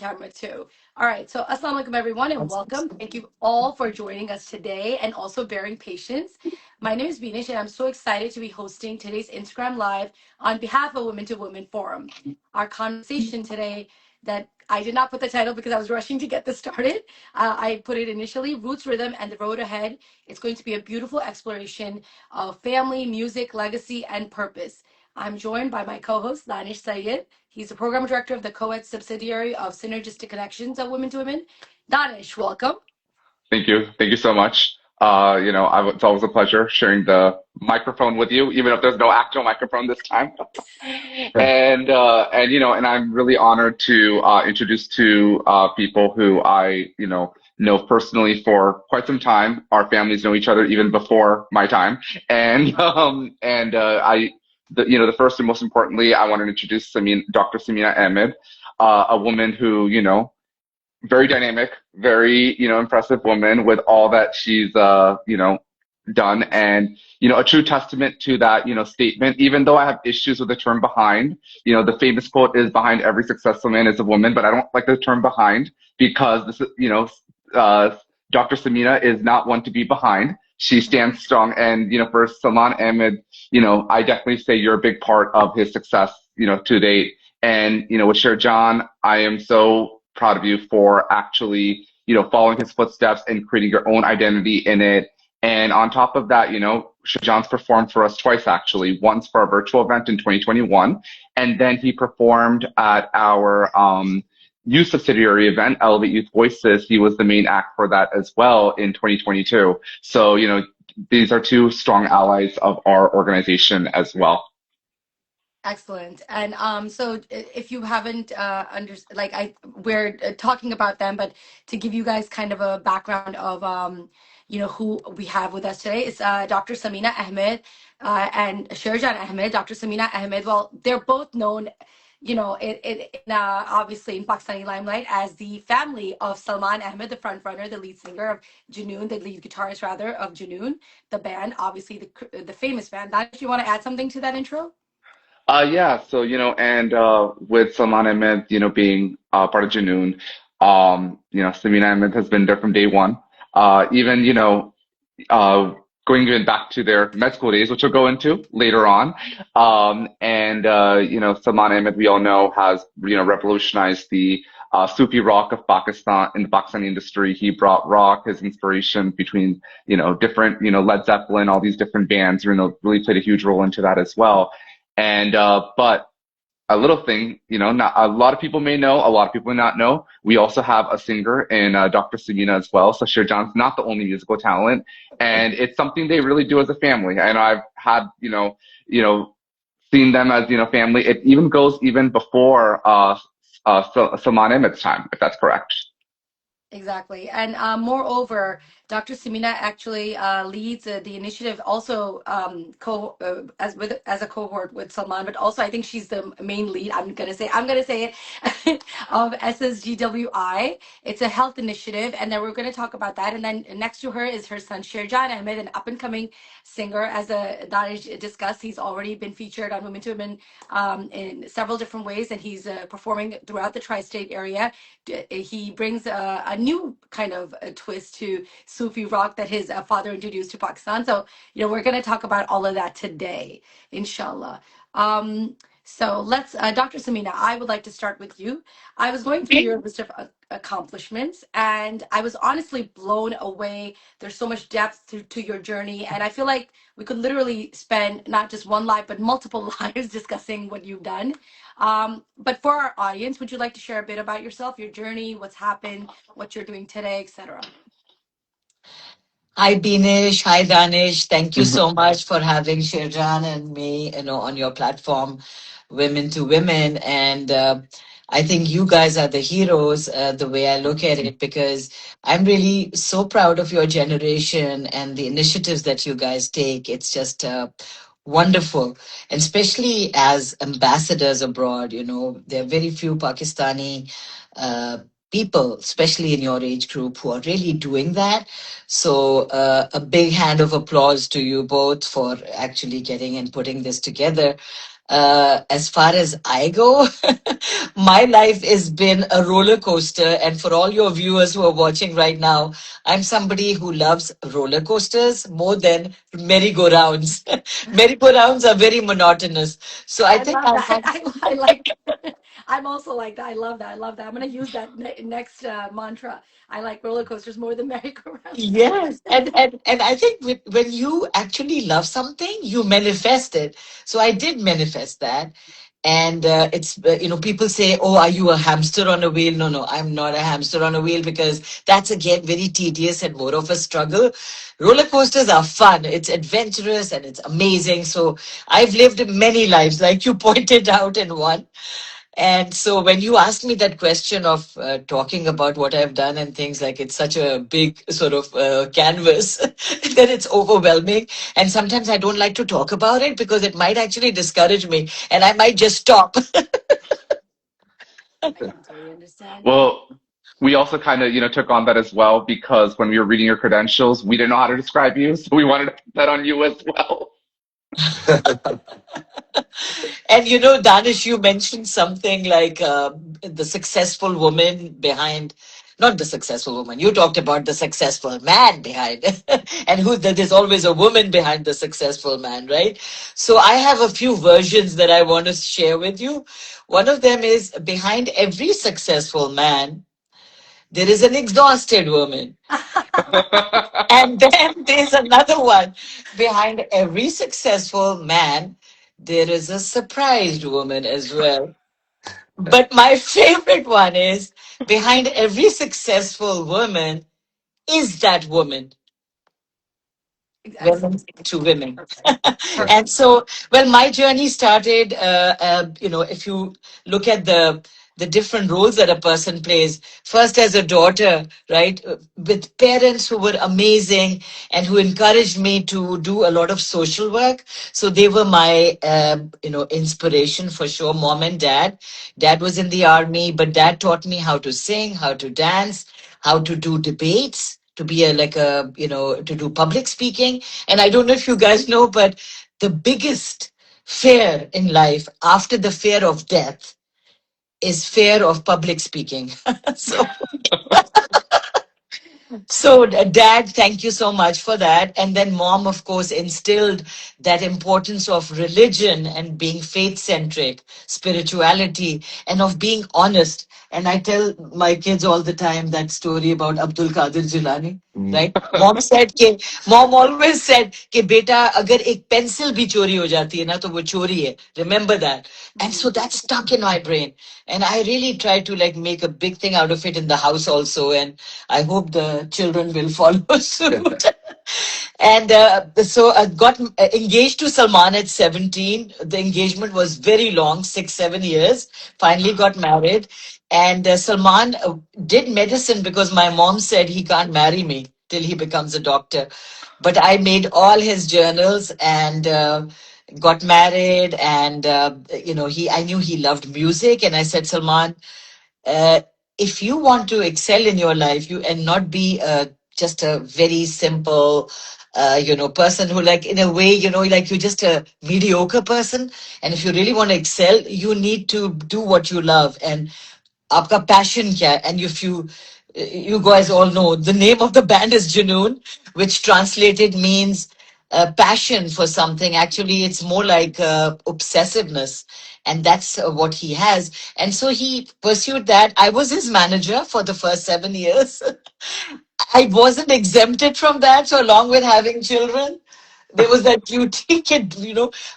camera too. All right, so assalamu alaikum everyone and welcome. Thank you all for joining us today and also bearing patience. My name is Daanish and I'm so excited to be hosting today's Instagram Live on behalf of Women to Women Forum. Our conversation today that I did not put the title because I was rushing to get this started. I put it initially, Roots, Rhythm, and the Road Ahead. It's going to be a beautiful exploration of family, music, legacy, and purpose. I'm joined by my co-host, Daanish Sayed. He's the program director of the co-ed subsidiary of Synergistic Connections of Women to Women. Daanish, welcome. Thank you. Thank you so much. It's always a pleasure sharing the microphone with you, even if there's no actual microphone this time. And I'm really honored to introduce two people who know personally for quite some time. Our families know each other even before my time. The first and most importantly, I want to introduce Dr. Samina Ahmad, a woman who, very dynamic, very, impressive woman with all that she's, done. And, a true testament to that, statement, even though I have issues with the term behind, the famous quote is behind every successful man is a woman, but I don't like the term behind because this is, Dr. Samina is not one to be behind. She stands strong. And, for Salman Ahmed, I definitely say you're a big part of his success, to date. And, with Sherjan, I am so proud of you for actually, following his footsteps and creating your own identity in it. And on top of that, Sherjan's performed for us twice, actually, once for our virtual event in 2021. And then he performed at our youth subsidiary event, Elevate Youth Voices. He was the main act for that as well in 2022. So, these are two strong allies of our organization as well. Excellent. And so if you haven't we're talking about them, but to give you guys kind of a background of who we have with us today, it's Dr. Samina Ahmad and Sherjan Ahmad. Dr. Samina Ahmad, well, they're both known, obviously in Pakistani limelight as the family of Salman Ahmad, the front runner, the lead singer of Junoon, the lead guitarist rather of Junoon, the band, obviously the famous band. Daanish, you want to add something to that intro? Yeah, so, with Salman Ahmed, being part of Junoon, Samina Ahmed has been there from day one. Even, going even back to their med school days, which we'll go into later on. Salman Ahmed, we all know, has, revolutionized the Sufi rock of Pakistan in the Pakistani industry. He brought rock, his inspiration between, different, Led Zeppelin, all these different bands, really played a huge role into that as well. And, but a little thing, not a lot of people may know, a lot of people may not know. We also have a singer in Dr. Samina as well. So Sherjan's not the only musical talent, and it's something they really do as a family. And I've had, seen them as, family. It even goes even before Salman Ahmed's time, if that's correct. Exactly. And moreover, Dr. Samina actually leads the initiative also as a cohort with Salman, but also I think she's the main lead. I'm gonna say it of SSGWI. It's a health initiative, and then we're gonna talk about that. And then next to her is her son Sherjan Ahmed, an up and coming singer. As Daanish discussed, he's already been featured on Women to Women in several different ways, and he's performing throughout the tri-state area. He brings a new kind of a twist to Sufi rock that his father introduced to Pakistan. So, we're going to talk about all of that today, inshallah. So let's, Dr. Samina, I would like to start with you. I was going through your list of accomplishments and I was honestly blown away. There's so much depth to your journey. And I feel like we could literally spend not just one life, but multiple lives discussing what you've done. But for our audience, would you like to share a bit about yourself, your journey, what's happened, what you're doing today, etc.? Hi, Dinesh. Hi, Daanish. Thank you so much for having Sherjan and me, on your platform, Women to Women. And I think you guys are the heroes, the way I look at it, because I'm really so proud of your generation and the initiatives that you guys take. It's just wonderful. And especially as ambassadors abroad, there are very few Pakistani people, especially in your age group, who are really doing that. So a big hand of applause to you both for actually getting and putting this together. As far as I go, my life has been a roller coaster. And for all your viewers who are watching right now, I'm somebody who loves roller coasters more than merry-go-rounds. Merry-go-rounds are very monotonous. So I I think love I that. have. I like I'm also like that. I love that. I love that. I'm going to use that next mantra. I like roller coasters more than merry-go-rounds. Yes, and I think when you actually love something, you manifest it. So I did manifest that, and it's people say, "Oh, are you a hamster on a wheel?" No, no, I'm not a hamster on a wheel because that's again very tedious and more of a struggle. Roller coasters are fun. It's adventurous and it's amazing. So I've lived many lives, like you pointed out in one. And so when you asked me that question of talking about what I've done and things, like it's such a big sort of canvas that it's overwhelming. And sometimes I don't like to talk about it because it might actually discourage me and I might just stop. I can totally understand. Well, we also kind of, took on that as well because when we were reading your credentials, we didn't know how to describe you, so we wanted to put that on you as well. And Danish, you mentioned something like the successful woman behind, not the successful woman. You talked about the successful man behind, and there's always a woman behind the successful man, right? So I have a few versions that I want to share with you. One of them is behind every successful man, there is an exhausted woman. And then there's another one. Behind every successful man, there is a surprised woman as well. But my favorite one is behind every successful woman is that woman, women Excellent. to women. Perfect. And Perfect. so, well, my journey started, if you look at the different roles that a person plays, first as a daughter, right, with parents who were amazing and who encouraged me to do a lot of social work. So they were my, inspiration for sure. Mom and dad. Dad was in the army, but dad taught me how to sing, how to dance, how to do debates, to be to do public speaking. And I don't know if you guys know, but the biggest fear in life after the fear of death is fear of public speaking. so Dad, thank you so much for that. And then, Mom, of course, instilled that importance of religion and being faith centric, spirituality, and of being honest. And I tell my kids all the time that story about Abdul Qadir Jilani, right? Mom always said, कि बेटा अगर एक pencil भी चोरी हो जाती है ना तो वो चोरी है. Remember that. And so that stuck in my brain. And I really try to like make a big thing out of it in the house also. And I hope the children will follow suit. And so I got engaged to Salman at 17. The engagement was very long, 6, 7 years. Finally got married. And Salman did medicine because my mom said he can't marry me till he becomes a doctor. But I made all his journals and got married. And, I knew he loved music. And I said, Salman, uh, if you want to excel in your life, you and not be just a very simple, person who, like, in a way, like you're just a mediocre person. And if you really want to excel, you need to do what you love. And आपका passion क्या है? And if you guys all know, the name of the band is Junoon, which translated means passion for something. Actually, it's more like obsessiveness, and that's what he has. And so he pursued that. I was his manager for the first 7 years. I wasn't exempted from that. So along with having children, there was that duty kid,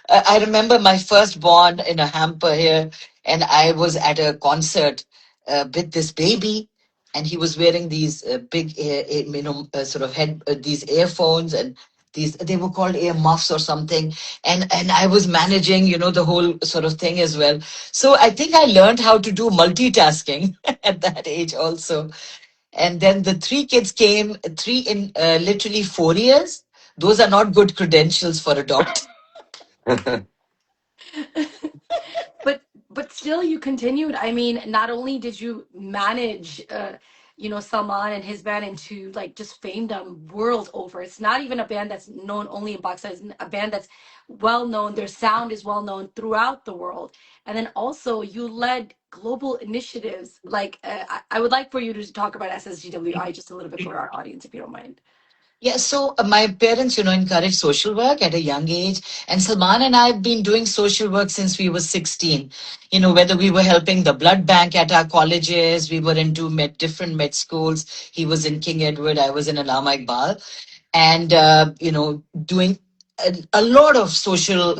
I remember my first born in a hamper here, and I was at a concert with this baby, and he was wearing these big, sort of head, these earphones, and they were called ear muffs or something, and I was managing, the whole sort of thing as well. So I think I learned how to do multitasking at that age also. And then the three kids came, three in literally 4 years. Those are not good credentials for a doctor. but but still you continued. I mean, not only did you manage Salman and his band into like just famedom world over. It's not even a band that's known only in Pakistan. It's a band that's well known. Their sound is well known throughout the world. And then also you led global initiatives. Like I would like for you to talk about SSGWI just a little bit for our audience, if you don't mind. Yeah, so my parents, encouraged social work at a young age. And Salman and I have been doing social work since we were 16. Whether we were helping the blood bank at our colleges, we were into different med schools. He was in King Edward, I was in Allama Iqbal. And, doing a lot of social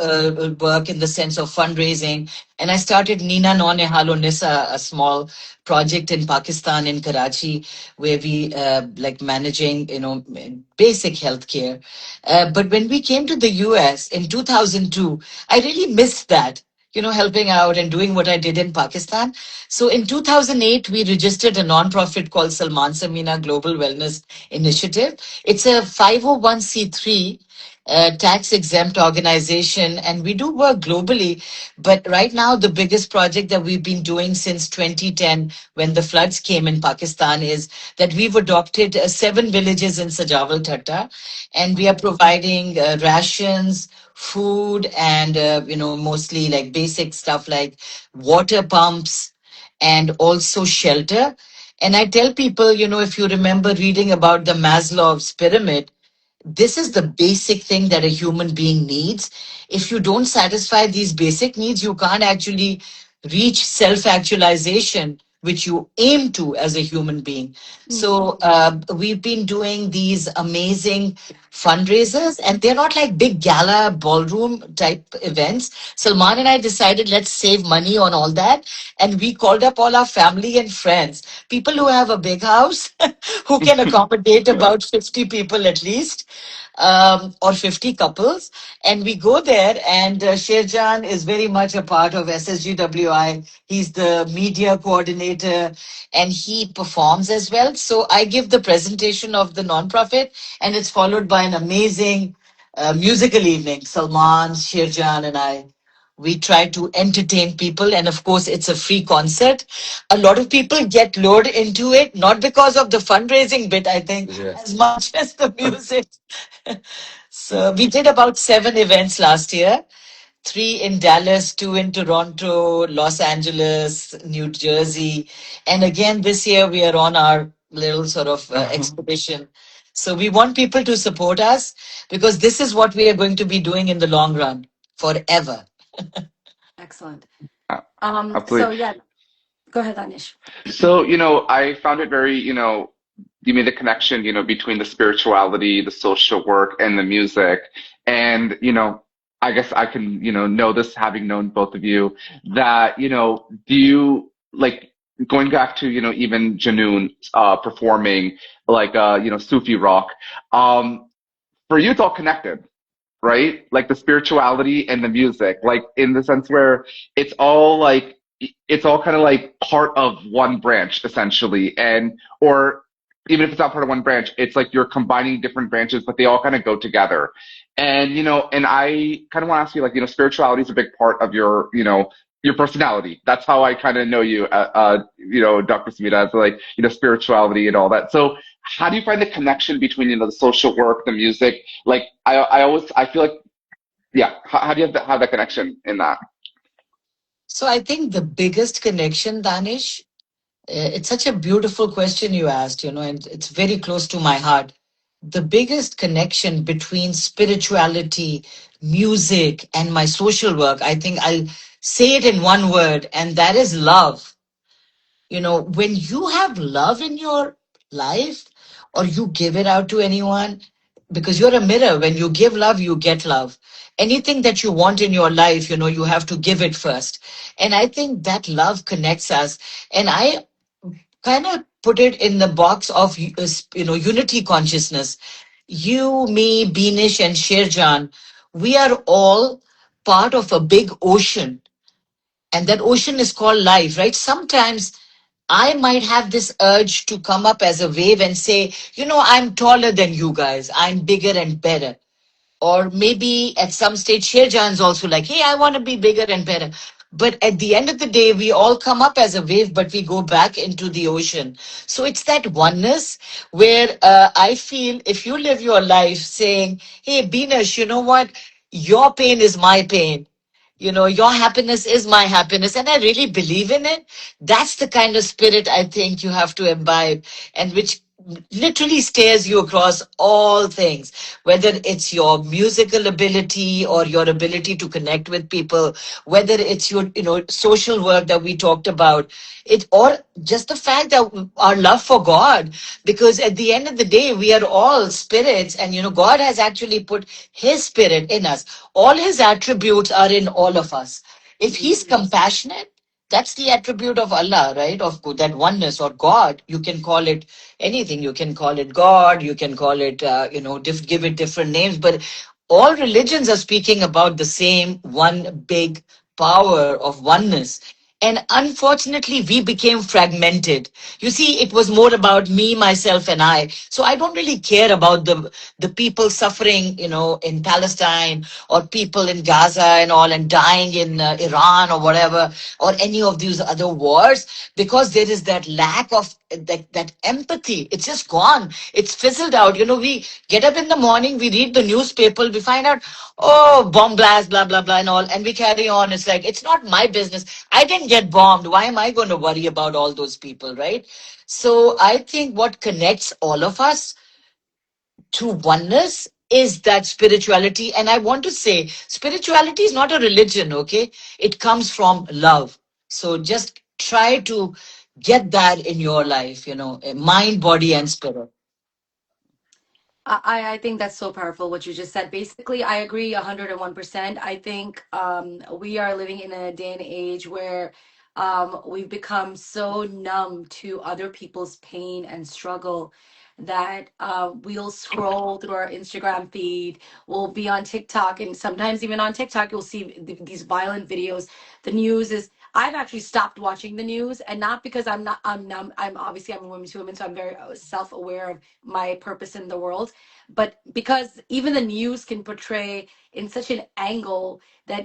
work in the sense of fundraising. And I started Nina Non Halo Nisa, a small project in Pakistan, in Karachi, where we like managing, basic healthcare. But when we came to the US in 2002, I really missed that. Helping out and doing what I did in Pakistan. So in 2008, we registered a nonprofit called Salman Samina Global Wellness Initiative. It's a 501c3 tax exempt organization, and we do work globally. But right now, the biggest project that we've been doing since 2010, when the floods came in Pakistan, is that we've adopted 7 villages in Sajawal Thatta, and we are providing rations, food, and mostly like basic stuff like water pumps and also shelter. And I tell people, if you remember reading about the Maslow's pyramid, this is the basic thing that a human being needs. If you don't satisfy these basic needs, you can't actually reach self actualization, which you aim to as a human being. So, we've been doing these amazing fundraisers, and they're not like big gala ballroom type events. Salman and I decided let's save money on all that. And we called up all our family and friends, people who have a big house, who can accommodate Yeah. about 50 people at least, or 50 couples. And we go there, and Sherjan is very much a part of SSGWI. He's the media coordinator, and he performs as well. So I give the presentation of the nonprofit, and it's followed by an amazing musical evening. Salman, Sherjan, and I. We try to entertain people, and of course, it's a free concert. A lot of people get lured into it, not because of the fundraising bit, I think, as much as the music. So we did about 7 events last year, 3 in Dallas, 2 in Toronto, Los Angeles, New Jersey. And again, this year we are on our little sort of expedition. So we want people to support us, because this is what we are going to be doing in the long run, forever. Excellent. Uh, So Absolutely. yeah, go ahead, Danish. So, I found it very, you made the connection, between the spirituality, the social work, and the music. And, I guess I can, know this having known both of you, that, do you like going back to, even Janoon performing like, Sufi rock, for you, it's all connected, right? Like the spirituality and the music, like in the sense where it's all like it's all kind of like part of one branch essentially, and or even if it's not part of one branch, it's like you're combining different branches, but they all kind of go together. And and I kind of want to ask you, like, spirituality is a big part of your personality. That's how I kind of know you, Dr. Smita, as like, spirituality and all that. So how do you find the connection between, the social work, the music? Like, I feel like, yeah. How do you have that connection in that? So I think the biggest connection, Danish, it's such a beautiful question you asked, and it's very close to my heart. The biggest connection between spirituality, music, and my social work, I think I'll say it in one word, and that is love. When you have love in your life, or you give it out to anyone, because you're a mirror. When you give love, you get love. Anything that you want in your life, you have to give it first. And I think that love connects us. And I kind of put it in the box of unity consciousness. You, me, Beanish, and Sherjan, we are all part of a big ocean, and that ocean is called life, right? Sometimes I might have this urge to come up as a wave and say, I'm taller than you guys, I'm bigger and better. Or maybe at some stage, Sherjan's also like, hey, I want to be bigger and better. But at the end of the day, we all come up as a wave, but we go back into the ocean. So it's that oneness where I feel if you live your life saying, hey, Binash, you know what? Your pain is my pain. You know, your happiness is my happiness. And I really believe in it. That's the kind of spirit I think you have to imbibe, and which literally stares you across all things, whether it's your musical ability or your ability to connect with people, whether it's your, social work that we talked about, it, or just the fact that our love for God, because at the end of the day, we are all spirits, and God has actually put his spirit in us. All his attributes are in all of us. If he's compassionate, that's the attribute of Allah, right? Of that oneness or God. You can call it anything. You can call it God. You can call it, give it different names. But all religions are speaking about the same one big power of oneness. And unfortunately, we became fragmented. You see, it was more about me, myself, and I. So I don't really care about the people suffering, in Palestine, or people in Gaza and all, and dying in Iran or whatever, or any of these other wars, because there is that lack of that empathy. It's just gone. It's fizzled out. We get up in the morning, we read the newspaper, we find out, oh, bomb blast, blah, blah, blah, and all, and we carry on. It's like, it's not my business. I didn't get bombed. Why am I going to worry about all those people, right? So I think what connects all of us to oneness is that spirituality. And I want to say, spirituality is not a religion, okay? It comes from love. So just try to get that in your life, mind, body, and spirit. I think that's so powerful what you just said. Basically, I agree 101%. I think we are living in a day and age where we've become so numb to other people's pain and struggle that we'll scroll through our Instagram feed, we'll be on TikTok, and sometimes even on TikTok, you'll see these violent videos. The news is. I've actually stopped watching the news, and not because I'm numb. I'm a woman to woman, so I'm very self-aware of my purpose in the world, but because even the news can portray in such an angle that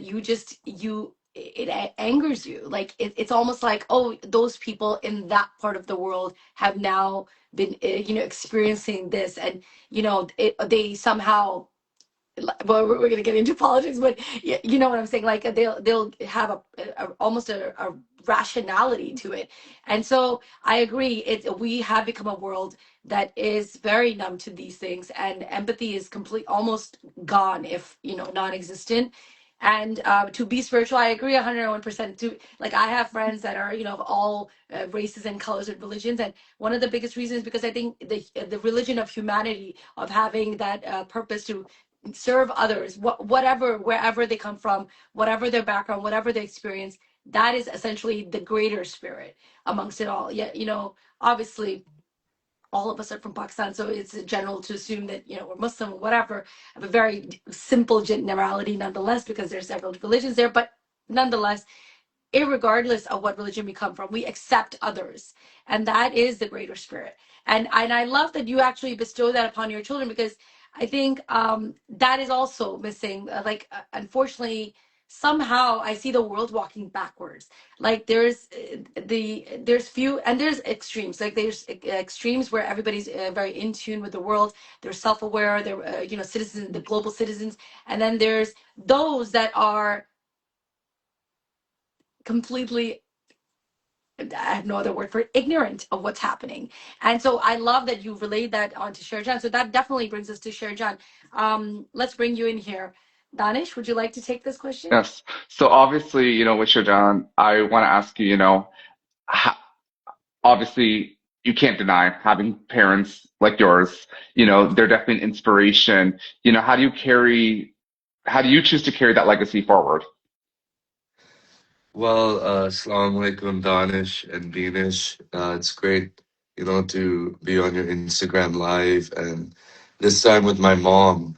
it angers you. Like it's almost like, oh, those people in that part of the world have now been experiencing this, and they somehow, well, we're going to get into politics, but you know what I'm saying, like they'll have almost a rationality to it. And so I agree, we have become a world that is very numb to these things, and empathy is complete, almost gone, if non-existent. And to be spiritual, I agree 101%. To, like, I have friends that are of all races and colors and religions, and one of the biggest reasons, because I think the religion of humanity, of having that purpose to serve others, whatever, wherever they come from, whatever their background, whatever their experience, that is essentially the greater spirit amongst it all. Yet, obviously, all of us are from Pakistan, so it's general to assume that we're Muslim or whatever. Have a very simple generality, nonetheless, because there's several religions there, but nonetheless, irregardless of what religion we come from, we accept others, and that is the greater spirit. And I love that you actually bestow that upon your children, because I think that is also missing. Unfortunately, somehow I see the world walking backwards. Like there's few, and there's extremes. Like there's extremes where everybody's very in tune with the world. They're self-aware. They're citizens, the global citizens, and then there's those that are completely, I have no other word for it, ignorant of what's happening. And so I love that you relayed that onto Sherjan. So that definitely brings us to Sherjan. Let's bring you in here. Danish, would you like to take this question? Yes. So obviously, with Sherjan, I want to ask you, ho- obviously you can't deny having parents like yours, they're definitely an inspiration. How do you choose to carry that legacy forward? Well, Assalamu alaikum, Danish and Beanish. It's great, to be on your Instagram live, and this time with my mom.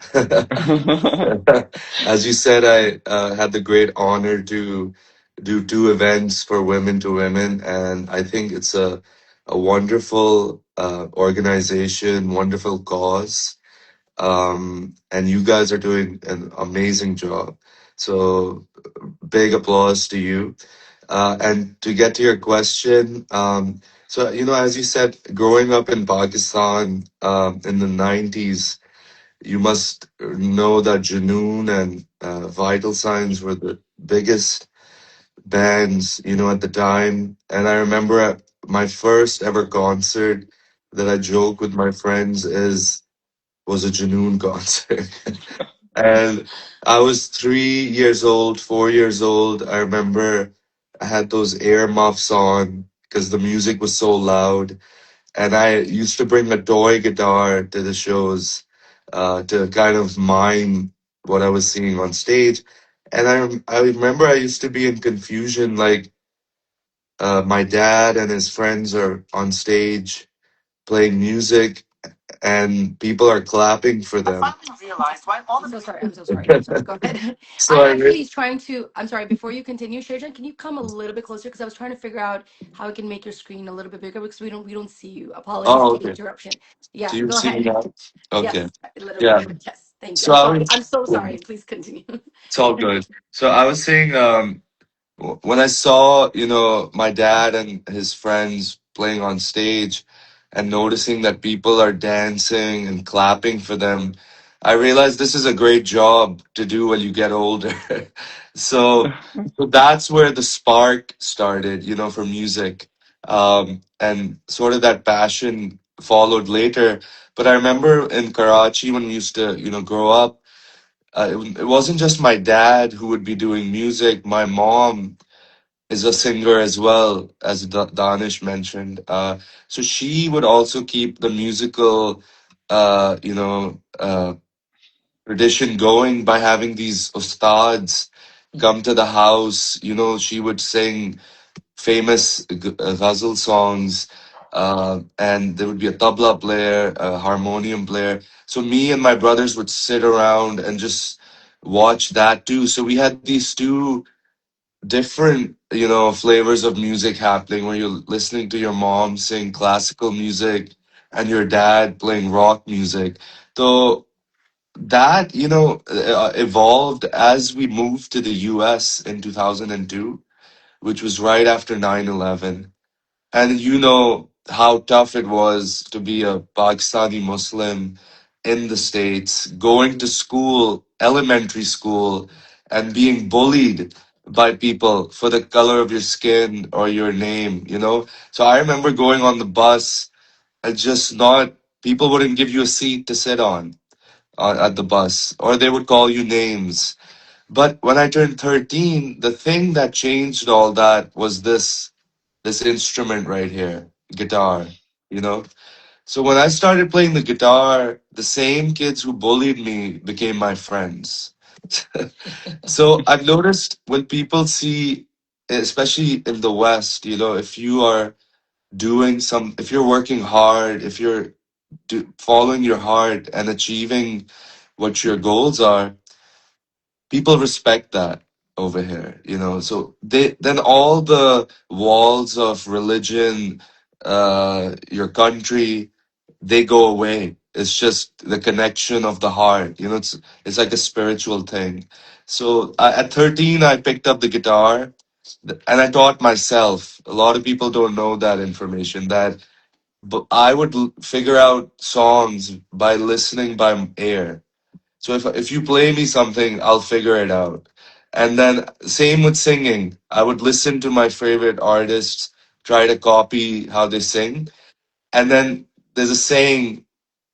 As you said, I had the great honor to do two events for Women to Women, and I think it's a wonderful organization, wonderful cause, and you guys are doing an amazing job. So big applause to you. And to get to your question, so as you said, growing up in Pakistan in the 90s, you must know that Junoon and Vital Signs were the biggest bands, at the time. And I remember at my first ever concert that I joke with my friends was a Junoon concert. And I was 3 years old, 4 years old. I remember I had those ear muffs on because the music was so loud. And I used to bring a toy guitar to the shows to kind of mime what I was seeing on stage. And I remember I used to be in confusion, like my dad and his friends are on stage playing music and people are clapping for them. I'm so sorry. I'm so sorry. I'm sorry. Go ahead. I So actually is trying to. I'm sorry. Before you continue, Sherjan, can you come a little bit closer? Because I was trying to figure out how I can make your screen a little bit bigger because we don't see you. Apologies oh, for the okay. interruption. Do Yeah, you go see me ahead. now? Okay. Yes, a little bit Yeah. bigger. Yes, thank you. So I'm I sorry. was, I'm so yeah, sorry. Please continue. it's all good. So I was saying, when I saw, my dad and his friends playing on stage and noticing that people are dancing and clapping for them, I realized this is a great job to do when you get older. so, so that's where the spark started, for music. And sort of that passion followed later. But I remember in Karachi when we used to, grow up, it wasn't just my dad who would be doing music. My mom is a singer as well, as Danish mentioned. So she would also keep the musical, tradition going by having these ustads come to the house. She would sing famous ghazal songs, and there would be a tabla player, a harmonium player. So me and my brothers would sit around and just watch that too. So we had these two different flavors of music happening where you're listening to your mom sing classical music and your dad playing rock music. So that evolved as we moved to the US in 2002, which was right after 9/11. And you know how tough it was to be a Pakistani Muslim in the States, going to school, elementary school, and being bullied by people for the color of your skin or your name. So I remember going on the bus and just not, people wouldn't give you a seat to sit on at the bus, or they would call you names. But when I turned 13, the thing that changed all that was this instrument right here, guitar, you know? So when I started playing the guitar, the same kids who bullied me became my friends. So I've noticed when people see, especially in the West, if you are if you're working hard, if you're following your heart and achieving what your goals are, people respect that over here. So then all the walls of religion, your country, they go away. It's just the connection of the heart. It's like a spiritual thing. So at 13 I picked up the guitar and I taught myself. A lot of people don't know that information, that but I would figure out songs by listening by ear. So if you play me something, I'll figure it out. And then same with singing. I would listen to my favorite artists, try to copy how they sing. And then there's a saying,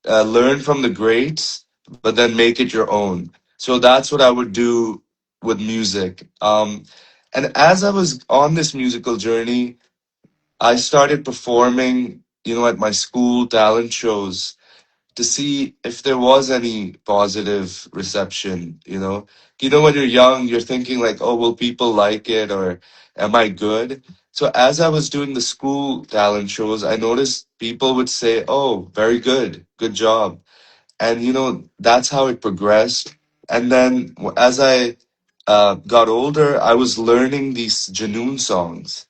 learn from the greats, but then make it your own. So that's what I would do with music. And as I was on this musical journey, I started performing, at my school talent shows to see if there was any positive reception. When you're young, you're thinking like, oh, will people like it, or am I good? So as I was doing the school talent shows, I noticed people would say, oh, very good job. And that's how it progressed. And then as I got older, I was learning these Janoon songs,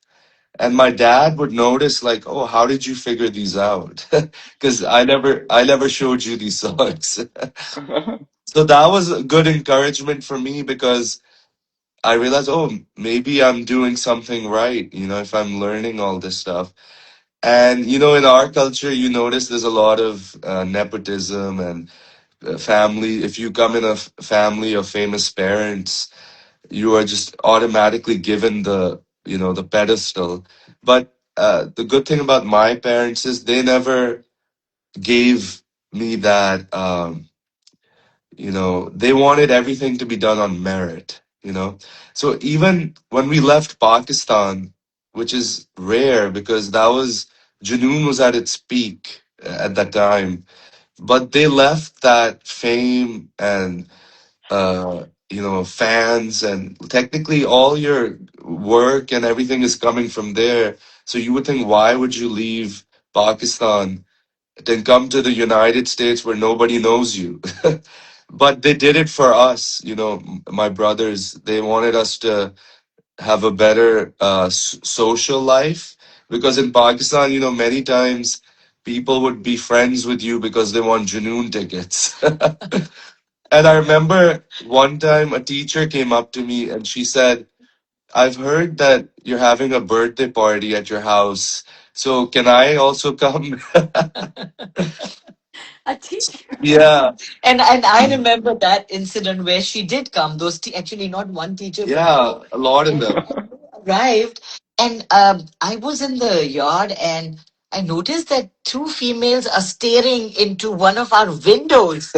and my dad would notice like, oh, how did you figure these out? Because I never showed you these songs. So that was a good encouragement for me, because I realized, oh, maybe I'm doing something right, if I'm learning all this stuff. And, in our culture, you notice there's a lot of nepotism and family. If you come in a family of famous parents, you are just automatically given the pedestal. But the good thing about my parents is they never gave me that. They wanted everything to be done on merit. So even when we left Pakistan, which is rare because Junoon was at its peak at that time, but they left that fame and, fans, and technically all your work and everything is coming from there. So you would think, why would you leave Pakistan then come to the United States where nobody knows you? But they did it for us, my brothers. They wanted us to have a better social life, because in Pakistan, many times people would be friends with you because they want Junoon tickets. And I remember one time a teacher came up to me and she said, I've heard that you're having a birthday party at your house. So can I also come? A teacher. Yeah. And I remember that incident where she did come. Actually not one teacher, but Yeah, a lot of them. arrived, and I was in the yard, and I noticed that two females are staring into one of our windows.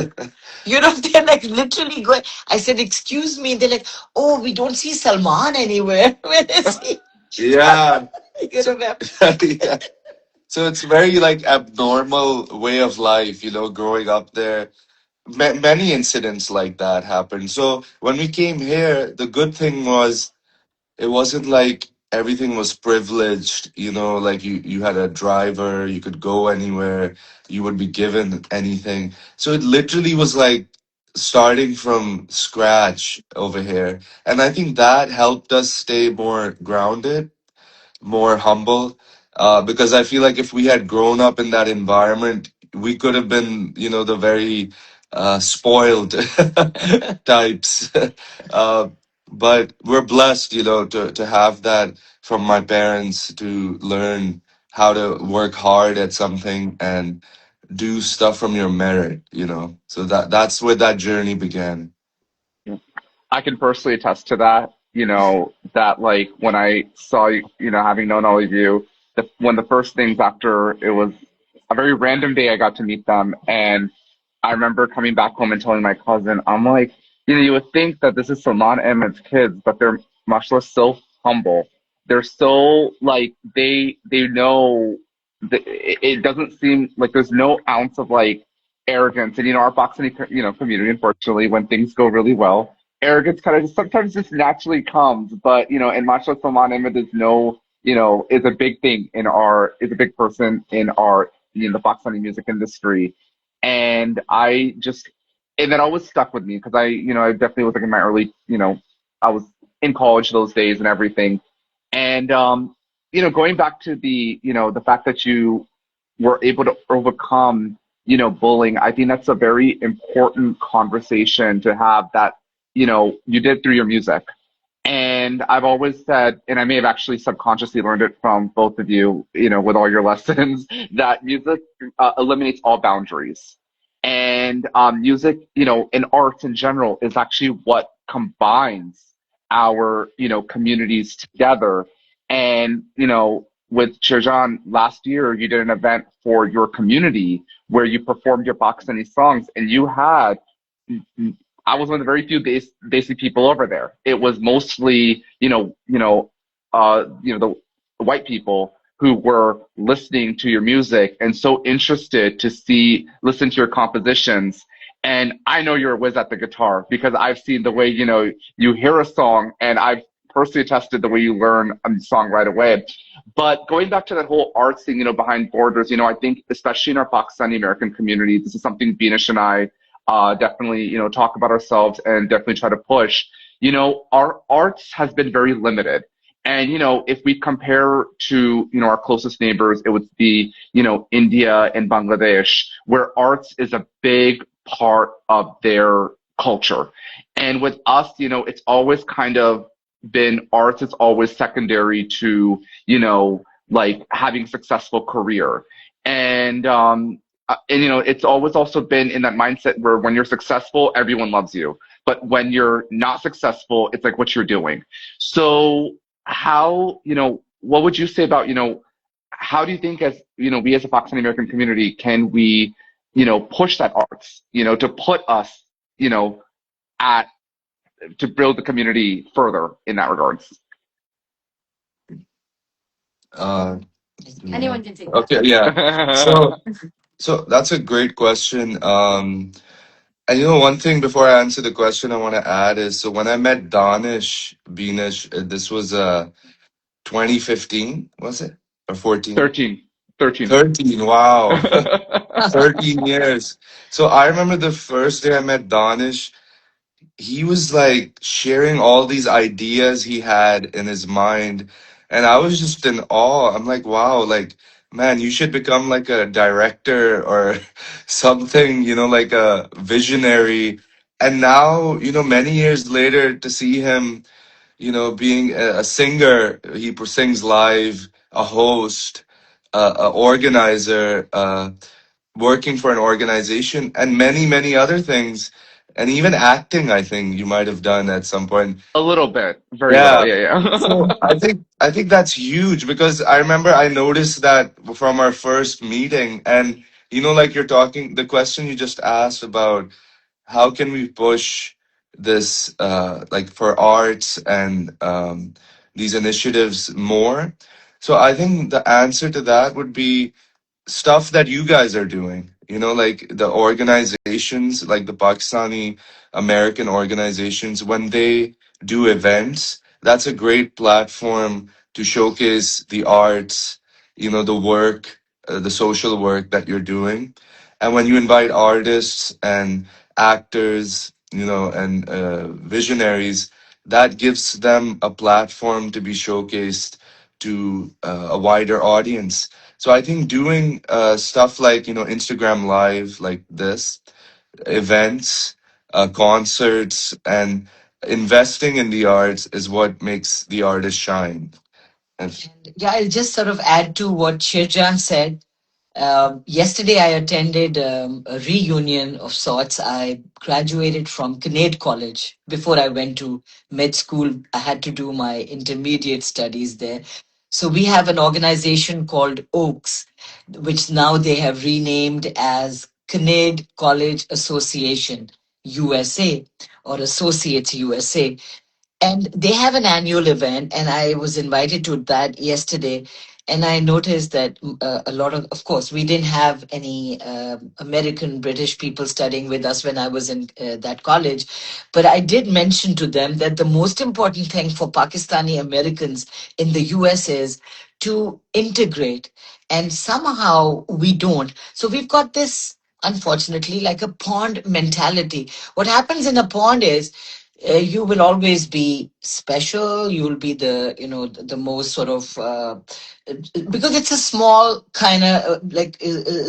They're like literally going. I said, "Excuse me." They're like, "Oh, we don't see Salman anywhere. Where is he?" Yeah. Ma'am. Yeah. So it's very like abnormal way of life, growing up there. Many incidents like that happened. So when we came here, the good thing was it wasn't like everything was privileged, like you had a driver, you could go anywhere, you would be given anything. So it literally was like starting from scratch over here. And I think that helped us stay more grounded, more humble, because I feel like if we had grown up in that environment, we could have been, the very spoiled types. uh, but we're blessed, to have that from my parents, to learn how to work hard at something and do stuff from your merit. So that's where that journey began. I can personally attest to that. That like when I saw you, having known all of you, one of the first things after it was a very random day I got to meet them, and I remember coming back home and telling my cousin, I'm like, you would think that this is Salman Ahmed's kids, but they're mashallah so humble. They're so like they know that it doesn't seem like there's no ounce of like arrogance. And our Pakistani community, unfortunately, when things go really well, arrogance kind of just sometimes just naturally comes. But and mashallah Salman Ahmed is no is a big thing is a big person in our the Pakistani music industry. And and that always stuck with me because I definitely was like in my early, I was in college those days and everything. And, going back to the fact that you were able to overcome, bullying, I think that's a very important conversation to have that, you did through your music. And I've always said, and I may have actually subconsciously learned it from both of you, with all your lessons, that music eliminates all boundaries. And music, and arts in general is actually what combines our, communities together. And, with Sherjan last year, you did an event for your community where you performed your Pakistani songs, and you had I was one of the very few Desi people over there. It was mostly, the white people who were listening to your music and so interested to listen to your compositions. And I know you're a whiz at the guitar because I've seen the way, you hear a song, and I've personally attested the way you learn a song right away. But going back to that whole art thing, behind borders, I think especially in our Pakistani American community, this is something Beanish and I definitely, talk about ourselves and definitely try to push. Our arts has been very limited. And, if we compare to, our closest neighbors, it would be, India and Bangladesh, where arts is a big part of their culture. And with us, it's always kind of been arts is always secondary to, like having a successful career. And it's always also been in that mindset where when you're successful, everyone loves you. But when you're not successful, it's like what you're doing. So how, what would you say about, how do you think as, we as a Pakistani American community, can we, push that arts, to put us, at to build the community further in that regards? Uh, Anyone can take that. okay, yeah. So that's a great question. And one thing before I answer the question I want to add is, so when I met Danish, Beanish, this was 2015, was it? Or 14? 13. 13. 13, wow. 13 years. So I remember the first day I met Danish, he was like sharing all these ideas he had in his mind, and I was just in awe. I'm like, wow, like, man, you should become like a director or something, like a visionary. And now, many years later, to see him, being a singer, he sings live, a host, a organizer, working for an organization, and many, many other things. And even acting, I think you might have done at some point. A little bit, very little. Yeah. Yeah, So yeah. I think that's huge, because I remember I noticed that from our first meeting. And like you're talking, the question you just asked about how can we push this, like, for arts and these initiatives more. So I think the answer to that would be stuff that you guys are doing, like the organizations, like the Pakistani American organizations, when they do events, that's a great platform to showcase the arts, the work, the social work that you're doing. And when you invite artists and actors, and visionaries, that gives them a platform to be showcased to a wider audience. So I think doing stuff like, Instagram Live, like this, events, concerts, and investing in the arts is what makes the artist shine. And Yeah, I'll just sort of add to what Sherjan said. Yesterday, I attended a reunion of sorts. I graduated from Kinnaird College. Before I went to med school, I had to do my intermediate studies there. So we have an organization called Oaks, which now they have renamed as Kinnaird College Association USA, or Associates USA. And they have an annual event, and I was invited to that yesterday. And I noticed that a lot of course, we didn't have any American British people studying with us when I was in that college. But I did mention to them that the most important thing for Pakistani Americans in the US is to integrate. And somehow we don't. So we've got this, unfortunately, like a pond mentality. What happens in a pond is, you will always be special. You will be the most sort of, because it's a small kind of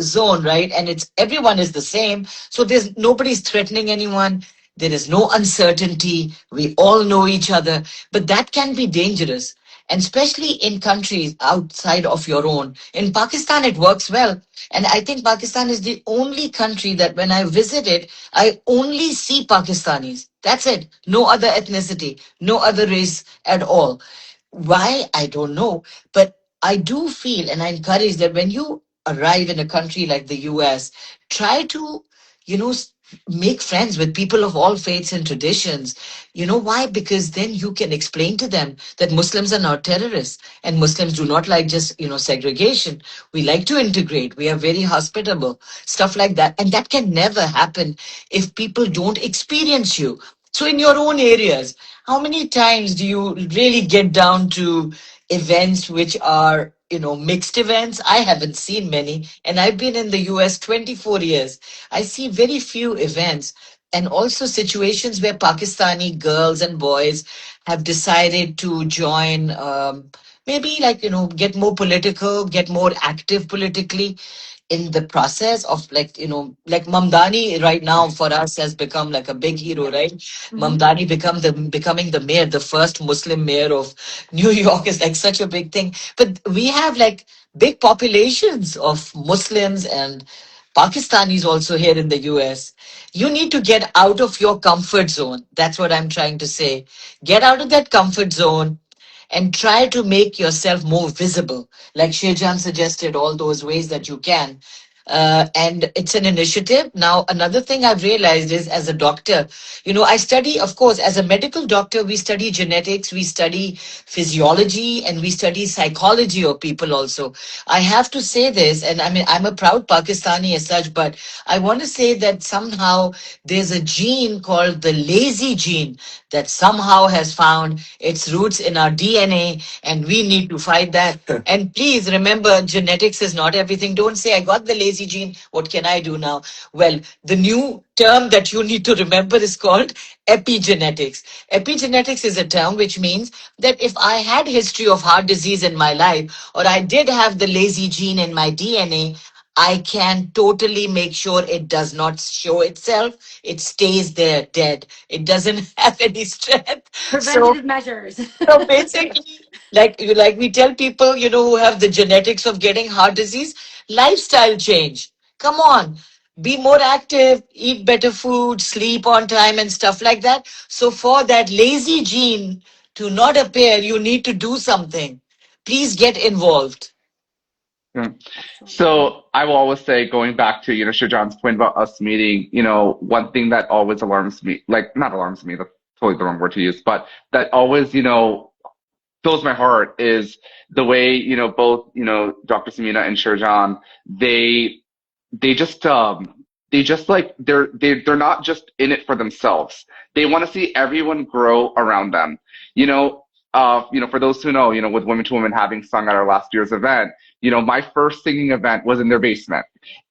zone, right? And it's everyone is the same, so there's nobody's threatening anyone. There is no uncertainty. We all know each other, but that can be dangerous, and especially in countries outside of your own. In Pakistan, it works well. And I think Pakistan is the only country that when I visit it, I only see Pakistanis. That's it. No other ethnicity, no other race at all. Why? I don't know. But I do feel, and I encourage that when you arrive in a country like the US, try to, you know, s- make friends with people of all faiths and traditions. You know why? Because then you can explain to them that Muslims are not terrorists, and Muslims do not like just, segregation. We like to integrate. We are very hospitable, stuff like that. And that can never happen if people don't experience you. So, in your own areas, how many times do you really get down to events which are, mixed events? I haven't seen many, and I've been in the US 24 years. I see very few events, and also situations where Pakistani girls and boys have decided to join, maybe, like, get more political, get more active politically. in the process of, like, like Mamdani right now for us has become like a big hero, Yeah. right? Hmm. Mamdani becoming the mayor, the first Muslim mayor of New York is like such a big thing. But we have like big populations of Muslims and Pakistanis also here in the US. You need to get out of your comfort zone. That's what I'm trying to say. Get out of that comfort zone and try to make yourself more visible. Like Sherjan suggested, all those ways that you can. And it's an initiative. Now, another thing I've realized is, as a doctor, I study, of course, as a medical doctor, we study genetics, we study physiology, and we study psychology of people also. I have to say this, and I mean, I'm a proud Pakistani as such, but I want to say that somehow there's a gene called the lazy gene that somehow has found its roots in our DNA, and we need to fight that. And please remember, genetics is not everything. Don't say, I got the lazy gene, what can I do now? Well, the new term that you need to remember is called epigenetics. Epigenetics is a term which means that if I had history of heart disease in my life, or I did have the lazy gene in my DNA, I can totally make sure it does not show itself. It stays there dead. It doesn't have any strength. So, Preventative measures. so basically, like we tell people, who have the genetics of getting heart disease, lifestyle change. Come on, be more active, eat better food, sleep on time, and stuff like that. So for that lazy gene to not appear, you need to do something. Please get involved. Yeah. Absolutely. So I will always say, going back to, Shajan's point about us meeting, one thing that always alarms me, like not alarms me, that's totally the wrong word to use, but that always, fills my heart is the way, both, Dr. Samina and Sherjan, they they just they just like they're not just in it for themselves. They want to see everyone grow around them. For those who know, with Women to Women having sung at our last year's event, my first singing event was in their basement.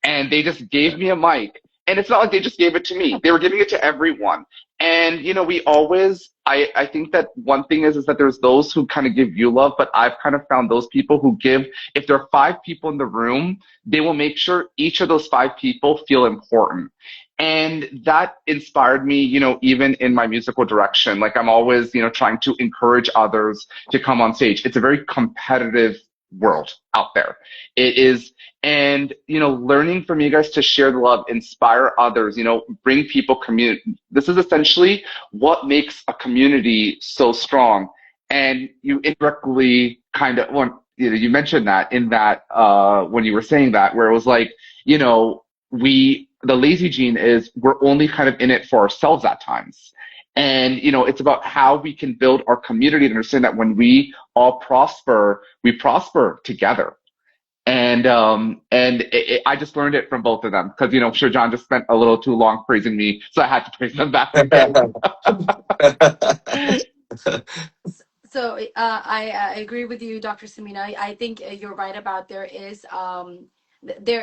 And they just gave me a mic. And it's not like they just gave it to me. They were giving it to everyone. And we always I think that one thing is that there's those who kind of give you love, but I've kind of found those people who give, if there are five people in the room, they will make sure each of those five people feel important. And that inspired me, even in my musical direction. Like I'm always, trying to encourage others to come on stage. It's a very competitive world out there. It is, and, learning from you guys to share the love, inspire others, bring people community. This is essentially what makes a community so strong. And you indirectly kind of, well, you mentioned that in that, when you were saying that, where it was like, the lazy gene is we're only kind of in it for ourselves at times. And, it's about how we can build our community and understand that when we all prosper, we prosper together. I just learned it from both of them because, Sir John just spent a little too long praising me. So I had to praise them back again. So I agree with you, Dr. Samina. I think you're right about there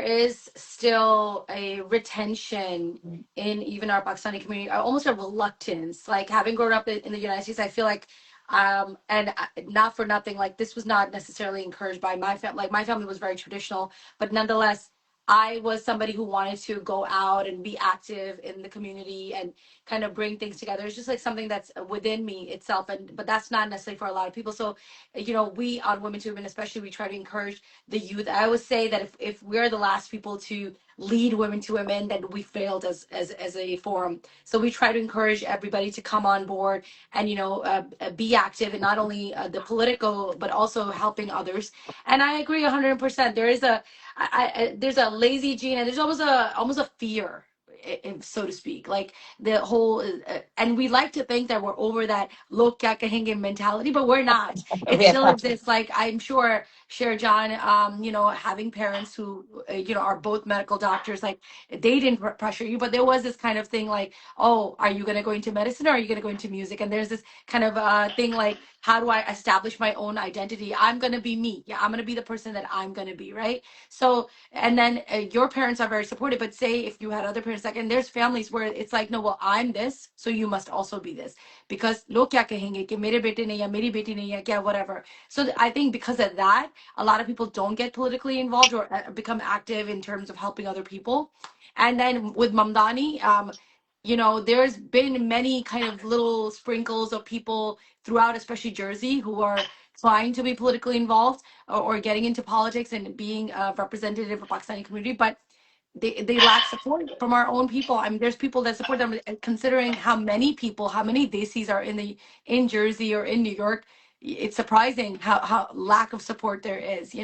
is still a retention in even our Pakistani community, almost a reluctance. Like having grown up in the United States, I feel like, not for nothing, like this was not necessarily encouraged by my family. Like my family was very traditional, but nonetheless, I was somebody who wanted to go out and be active in the community and kind of bring things together. It's just like something that's within me itself, and but that's not necessarily for a lot of people. So, we on Women to Women, especially, we try to encourage the youth. I always say that if we're the last people to lead Women to Women, then we failed as a forum. So we try to encourage everybody to come on board and be active in not only the political but also helping others. And I agree 100%. There is there's a lazy gene, and there's almost a fear, so to speak, like the whole and we like to think that we're over that log kya kahenge mentality, but we're not. It still Yeah. exists. Like I'm sure Sherjan, having parents who are both medical doctors, like they didn't pressure you, but there was this kind of thing like, oh, are you going to go into medicine or are you going to go into music? And there's this kind of thing like, how do I establish my own identity? I'm going to be me. Yeah, I'm going to be the person that I'm going to be, right? So, and then your parents are very supportive, but say if you had other parents that and there's families where it's like, no, well, I'm this, so you must also be this, because log kya kahenge कि मेरे बेटे ने या मेरी बेटी ने या क्या whatever. So I think because of that, a lot of people don't get politically involved or become active in terms of helping other people. And then with Mamdani, there's been many kind of little sprinkles of people throughout, especially Jersey, who are trying to be politically involved, or getting into politics and being a representative of Pakistani community, but they lack support from our own people. I mean, there's people that support them. Considering how many people, how many desis are in Jersey or in New York, it's surprising how lack of support there is.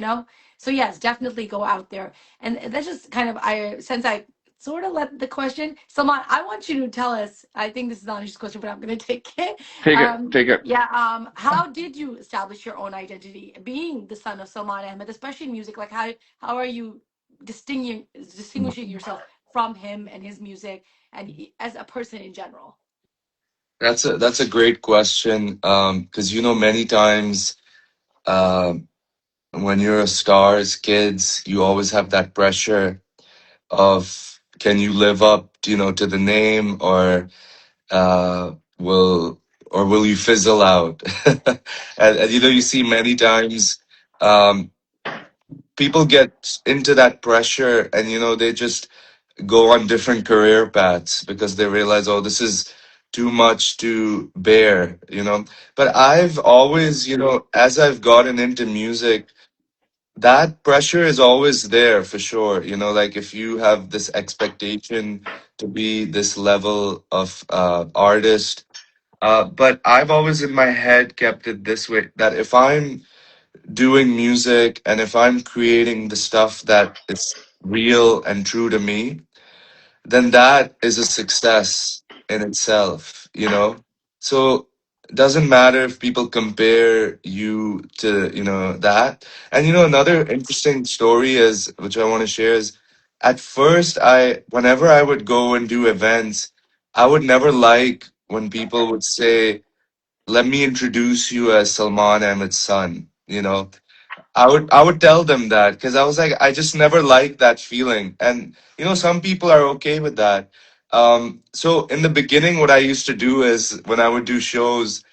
So yes, definitely go out there. And that's just kind of, since I sort of let the question, Salman, I want you to tell us. I think this is Danish's question, but I'm going to take it. Take it. Take it. Yeah. How did you establish your own identity, being the son of Salman Ahmed, especially in music? Like, how are you distinguishing yourself from him and his music, and as a person in general? That's a great question. Because many times, um, when you're a star as kids, you always have that pressure of, can you live up, to the name, or will you fizzle out? And you see many times, um, people get into that pressure, and they just go on different career paths because they realize, oh, this is too much to bear. But I've always, as I've gotten into music, that pressure is always there for sure. Like, if you have this expectation to be this level of artist, but I've always in my head kept it this way, that if I'm doing music and if I'm creating the stuff that is real and true to me, then that is a success in itself. So it doesn't matter if people compare you to, that. And another interesting story is, which I want to share, is, at first, whenever I would go and do events, I would never like when people would say, let me introduce you as Salman Ahmed's son. I would tell them that, because I was like, I just never liked that feeling. And some people are okay with that. So in the beginning, what I used to do is, when I would do shows,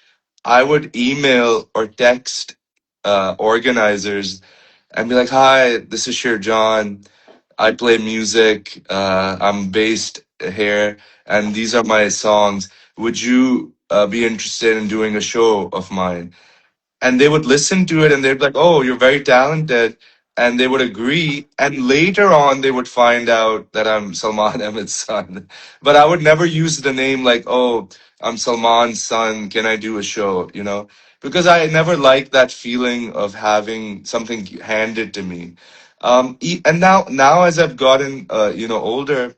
I would email or text organizers and be like, hi, this is Sherjan. I play music. I'm based here, and these are my songs. Would you be interested in doing a show of mine? And they would listen to it, and they'd be like, oh, you're very talented, and they would agree, and later on they would find out that I'm Salman Ahmed's son. But I would never use the name, like, oh, I'm Salman's son, can I do a show? Because I never liked that feeling of having something handed to me. And now as I've gotten older,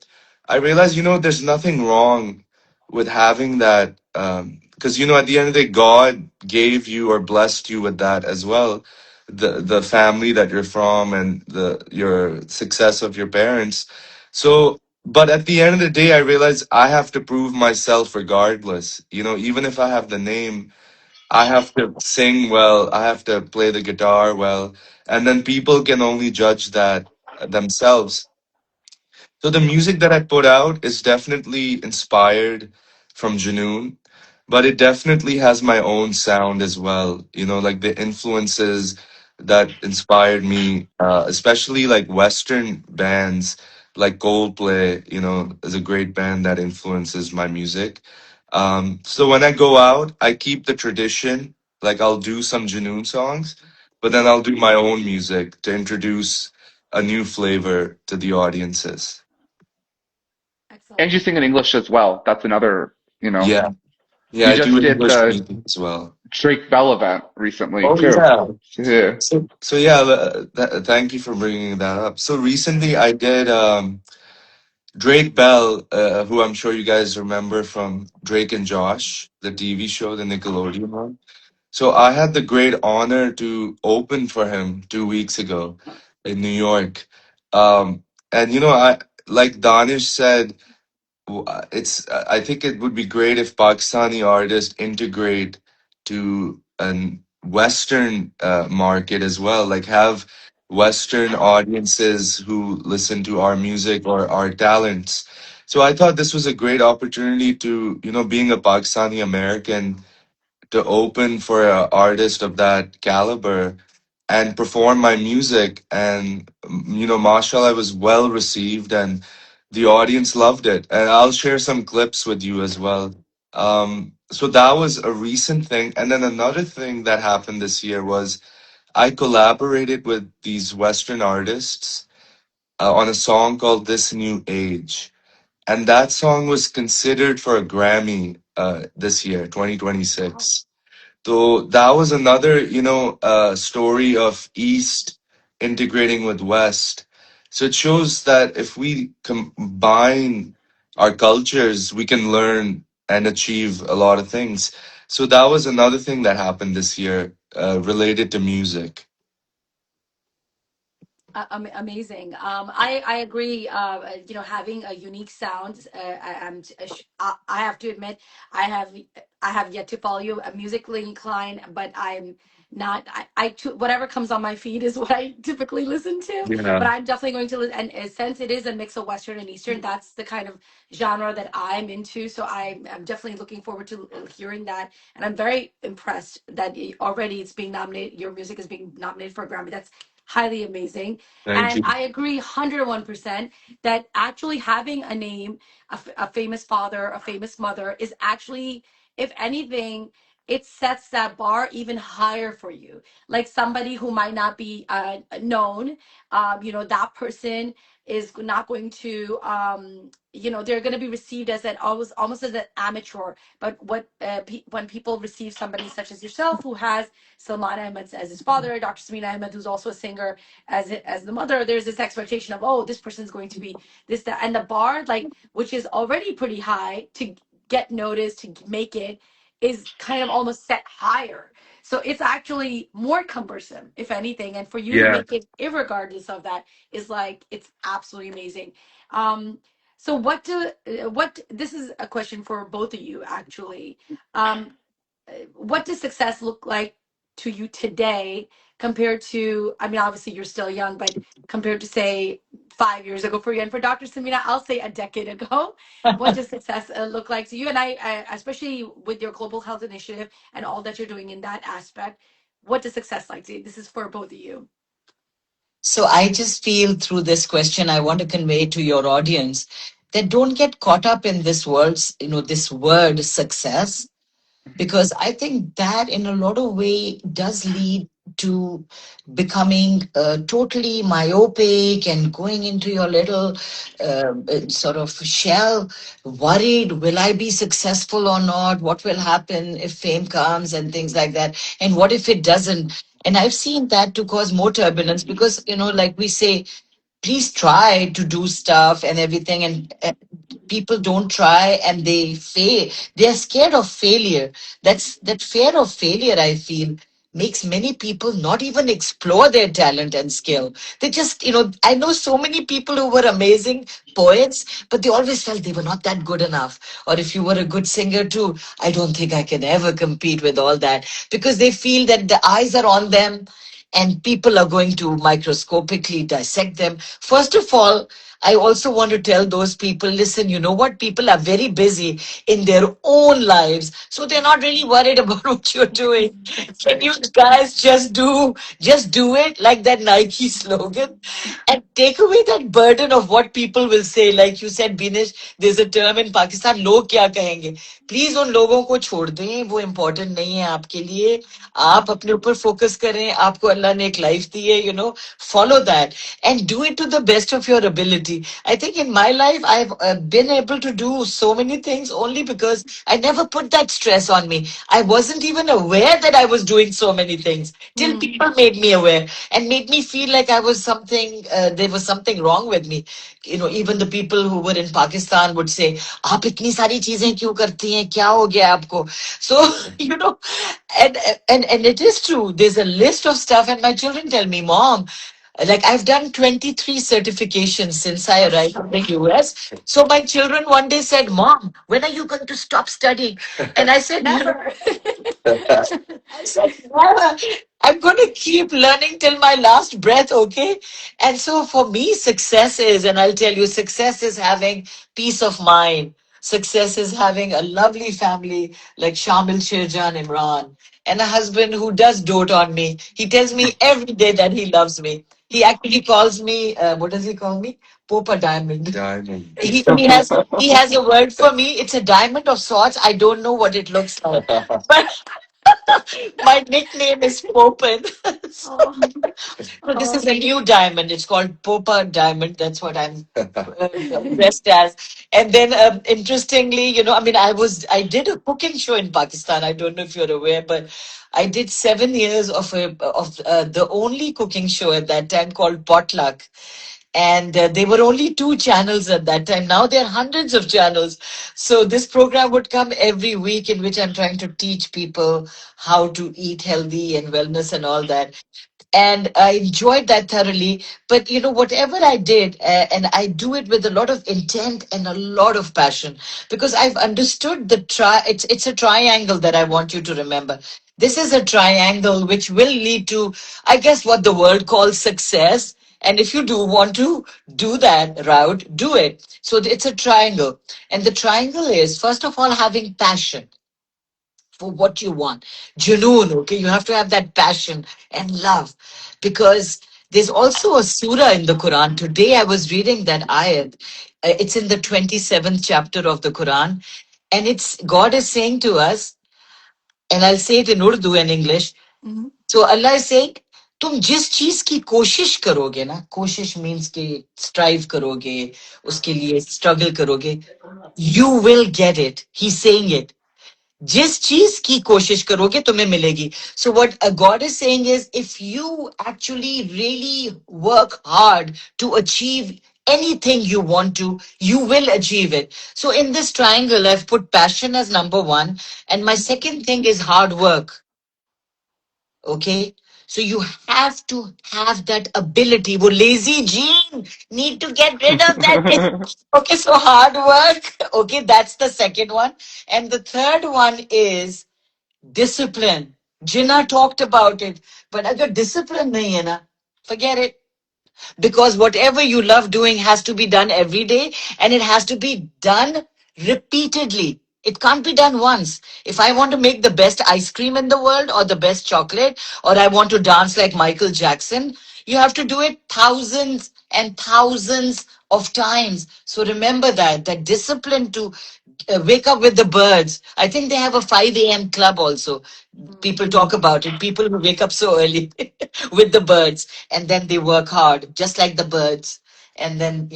I realize, there's nothing wrong with having that, because at the end of the day, God gave you or blessed you with that as well, the family that you're from, and the your success of your parents. So, but at the end of the day, I realize I have to prove myself regardless. Even if I have the name, I have to sing well, I have to play the guitar well, and then people can only judge that themselves. So the music that I put out is definitely inspired from Junoon, but it definitely has my own sound as well. Like the influences that inspired me, especially like Western bands like Coldplay, is a great band that influences my music. So when I go out, I keep the tradition. Like, I'll do some Junoon songs, but then I'll do my own music to introduce a new flavor to the audiences. And Excellent. you sing in English as well. That's another. Yeah, yeah, You I do just did English the music as well. Drake Bell event recently Oh too. yeah. Yeah. So yeah, thank you for bringing that up. So recently I did Drake Bell, who I'm sure you guys remember from Drake and Josh, the TV show, the Nickelodeon one. So I had the great honor to open for him 2 weeks ago in New York. And I, like Danish said, I think it would be great if Pakistani artists integrate to an Western market as well, like have Western audiences who listen to our music or our talents. So I thought this was a great opportunity to, being a Pakistani American, to open for an artist of that caliber and perform my music. And, mashallah, I was well received and the audience loved it. And I'll share some clips with you as well. So that was a recent thing. And then another thing that happened this year was I collaborated with these Western artists on a song called This New Age. And that song was considered for a Grammy this year, Wow. 2026. So that was another, story of East integrating with West. So it shows that if we combine our cultures, we can learn and achieve a lot of things. So that was another thing that happened this year related to music. Amazing. I agree. Having a unique sound. I have to admit, I have I have yet to follow you. Musically inclined, but I'm not. Whatever comes on my feed is what I typically listen to. But Yeah. I'm definitely going to listen. And since it is a mix of Western and Eastern, that's the kind of genre that I'm into. So I'm definitely looking forward to hearing that. And I'm very impressed that already it's being nominated. Your music is being nominated for a Grammy. That's highly amazing. Thank And you. I agree 101% that actually having a name, a famous father, a famous mother is actually, if anything, it sets that bar even higher for you. Like somebody who might not be known, that person is not going to, they're going to be received as an almost as an amateur. But when people receive somebody such as yourself, who has Salman Ahmed as his father, Dr. Samina Ahmed, who's also a singer, as the mother, there's this expectation of, oh, this person's going to be this, that, and the bar, like, which is already pretty high, to get noticed, to make it, is kind of almost set higher. So it's actually more cumbersome, if anything. And for you to Yeah. make it irregardless of that is like, it's absolutely amazing. So what this is a question for both of you, actually. Um, what does success look like to you today compared to, I mean, obviously you're still young, but compared to, say, 5 years ago for you, and for Dr. Samina, I'll say a decade ago? What does success look like to you? And especially with your global health initiative and all that you're doing in that aspect, what does success like to you? This is for both of you. So I just feel through this question, I want to convey to your audience that don't get caught up in this world's, this word success, because I think that in a lot of way does lead to becoming totally myopic and going into your little sort of shell, worried, will I be successful or not? What will happen if fame comes and things like that? And what if it doesn't? And I've seen that to cause more turbulence because, like we say, please try to do stuff and everything, and people don't try and they fail. They are scared of failure. That fear of failure, I feel, makes many people not even explore their talent and skill. They just, I know so many people who were amazing poets, but they always felt they were not that good enough. Or if you were a good singer too, I don't think I can ever compete with all that, because they feel that the eyes are on them and people are going to microscopically dissect them. First of all, I also want to tell those people, listen, you know what? People are very busy in their own lives. So they're not really worried about what you're doing. Can you guys just do it like that Nike slogan, and take away that burden of what people will say. Like you said, Binish, there's a term in Pakistan, log kya kahenge. Please उन लोगों को छोड़ दें, वो important नहीं है आपके लिए. आप अपने ऊपर focus करें. आपको अल्लाह ने एक life दी है, follow that and do it to the best of your ability. I think in my life, I've been able to do so many things only because I never put that stress on me. I wasn't even aware that I was doing so many things till Mm. people made me aware and made me feel like I was something, there was something wrong with me. Even the people who were in Pakistan would say, "आप इतनी सारी चीजें क्यों करती हैं? क्या हो गया आपको?" So, you know, and, and it is true. There's a list of stuff, and my children tell me, Mom, like I've done 23 certifications since I arrived in the US. So my children one day said, Mom, when are you going to stop studying? And I said, Never. I said, never. I'm going to keep learning till my last breath, okay? And so for me, success is, and I'll tell you, success is having peace of mind. Success is having a lovely family like Shamil, Sherjan, Imran, and a husband who does dote on me. He tells me every day that he loves me. He actually calls me, what does he call me? Popa Diamond. Diamond. He has a word for me. It's a diamond of sorts. I don't know what it looks like. But my nickname is Popin. Oh, So this is oh. a new diamond. It's called Popa Diamond. That's what I'm dressed as. And then, interestingly, I mean, I did a cooking show in Pakistan. I don't know if you're aware, but I did 7 years of the only cooking show at that time called Potluck. And there were only two channels at that time. Now there are hundreds of channels. So this program would come every week, in which I'm trying to teach people how to eat healthy and wellness and all that. And I enjoyed that thoroughly. But whatever I did, and I do it with a lot of intent and a lot of passion, because I've understood It's a triangle that I want you to remember. This is a triangle which will lead to, I guess, what the world calls success. And if you do want to do that route, do it. So it's a triangle. And the triangle is, first of all, having passion for what you want. Junoon, okay? You have to have that passion and love. Because there's also a surah in the Quran. Today I was reading that ayat. It's in the 27th chapter of the Quran. And it's God is saying to us, and I'll say it in Urdu and English. Mhm. So Allah is saying, तुम जिस चीज की कोशिश करोगे ना, कोशिश means कि strive करोगे, उसके लिए स्ट्रगल करोगे, you will get it. He's saying it. जिस चीज की कोशिश करोगे तुम्हें मिलेगी. So what God is saying is, if you actually really work hard to achieve anything you want to, you will achieve it. So in this triangle, I've put passion as number one, and my second thing is hard work. Okay, so you have to have that ability. Wo lazy gene need to get rid of that. Okay, so hard work. Okay, that's the second one. And the third one is discipline. Jinnah talked about it. But agar discipline nahi hai na, forget it. Because whatever you love doing has to be done every day, and it has to be done repeatedly. It can't be done once. If I want to make the best ice cream in the world, or the best chocolate, or I want to dance like Michael Jackson, you have to do it thousands and thousands of times. So remember that discipline to wake up with the birds. I think they have a 5 a.m. club also. People talk about it. People who wake up so early with the birds, and then they work hard, just like the birds. And then,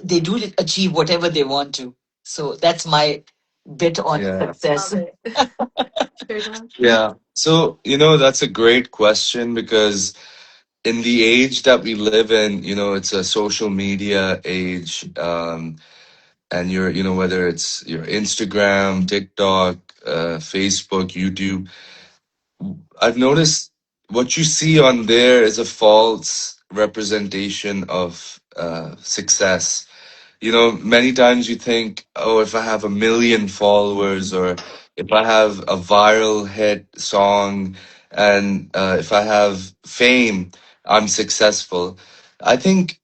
they do achieve whatever they want to. So that's my bit on Yeah. success. Love it. Sherjan? Yeah. So, that's a great question because in the age that we live in, it's a social media age. And whether it's your Instagram, TikTok, Facebook, YouTube, I've noticed what you see on there is a false representation of success. Many times you think, oh, if I have a million followers, or if I have a viral hit song, and if I have fame, I'm successful. I think,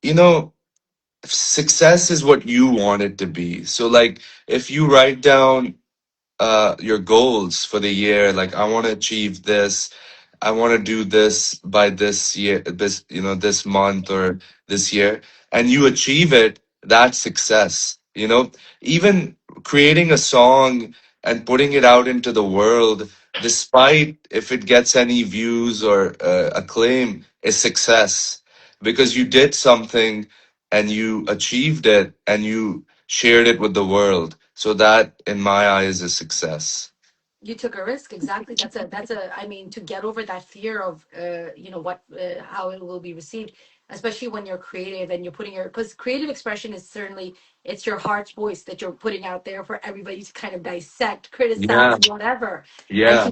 success is what you want it to be. So, like, if you write down your goals for the year, like, I want to achieve this, I want to do this by this year, this month or this year, and you achieve it, that's success. Even creating a song and putting it out into the world, despite if it gets any views or acclaim, is success, because you did something and you achieved it and you shared it with the world. So that, in my eyes, is success. You took a risk. Exactly. I mean, to get over that fear of, how it will be received, especially when you're creative and you're putting because creative expression is certainly, it's your heart's voice that you're putting out there for everybody to kind of dissect, criticize, Yeah, whatever. And yeah,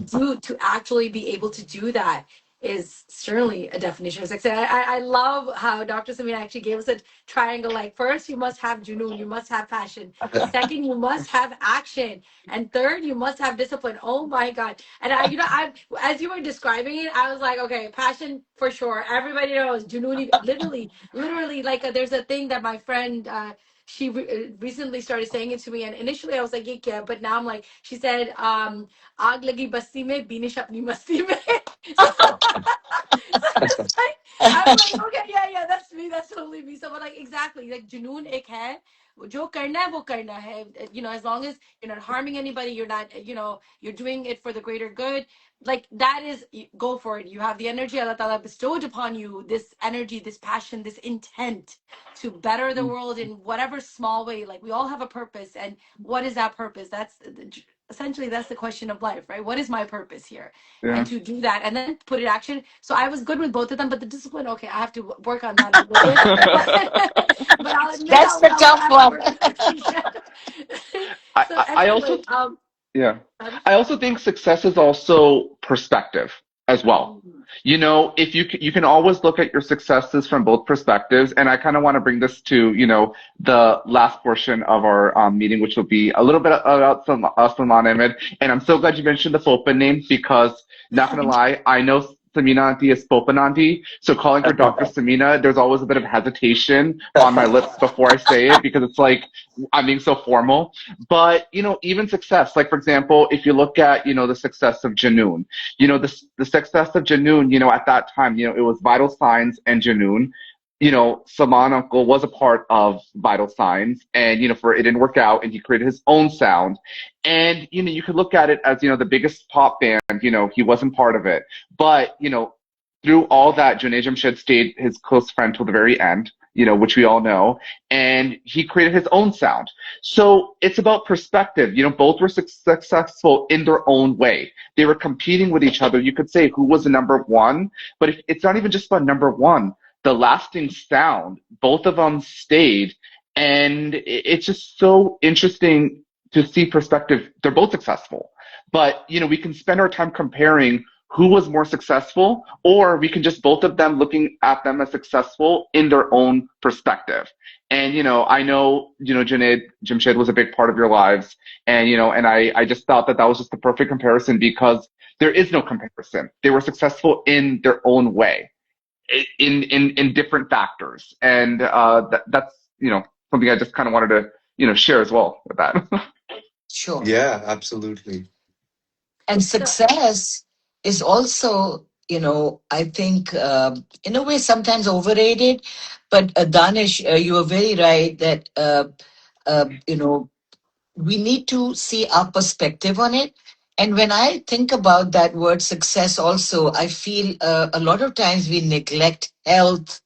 to actually be able to do that is certainly a definition of success. I love how Dr. Samina actually gave us a triangle. Like, first, you must have junoon, you must have passion. Second, you must have action. And third, you must have discipline. Oh my God. And I, as you were describing it, I was like, okay, passion for sure. Everybody knows junoon, literally, like there's a thing that my friend, she recently started saying it to me. And initially I was like, yeah, but now I'm like, she said, आग लगी बस्ती में बीनिश अपनी मस्ती में so, so it's like I was like, okay, yeah, that's me, that's totally me. So but like exactly, like junoon ek hai, जो करना है वो करना है, as long as you're not harming anybody, you're not, you're doing it for the greater good, like that is, go for it. You have the energy Allah Ta'ala bestowed upon you, this energy, this passion, this intent to better the world in whatever small way. Like we all have a purpose, and what is that purpose? That's essentially that's the question of life, right? What is my purpose here? Yeah. And to do that and then put it in action. So I was good with both of them, but the discipline, okay, I have to work on that a little bit. But I'll admit That's the I tough have to one. work on that. So I also anyway, yeah. I also think success is also perspective as well. If you can always look at your successes from both perspectives, and I kind of want to bring this to, the last portion of our meeting, which will be a little bit about Salman Ahmed. And I'm so glad you mentioned the Fopa name because, not gonna lie, I know Samina Auntie is Fopa Auntie, so calling her Dr. Samina, there's always a bit of hesitation on my lips before I say it because it's like I'm being so formal. But, even success, like for example, if you look at, the success of Janoon, the success of Janoon, at that time, it was Vital Signs and Janoon. Salman Uncle was a part of Vital Signs and, for it didn't work out and he created his own sound. And, you could look at it as, the biggest pop band, he wasn't part of it. But, through all that, Junaid Jamshed stayed his close friend till the very end, which we all know. And he created his own sound. So it's about perspective. Both were successful in their own way. They were competing with each other. You could say who was the number one, but it's not even just about number one. The lasting sound, both of them stayed. And it's just so interesting to see perspective. They're both successful. But, we can spend our time comparing who was more successful, or we can just both of them looking at them as successful in their own perspective. And, I know, Junaid Jamshed was a big part of your lives. And, and I just thought that was just the perfect comparison because there is no comparison. They were successful in their own way, in different factors. And that's, something I just kind of wanted to, share as well with that. Sure. Yeah, absolutely. And success is also, I think, in a way, sometimes overrated. But Danish, you are very right that, we need to see our perspective on it. And when I think about that word success, also, I feel a lot of times we neglect health,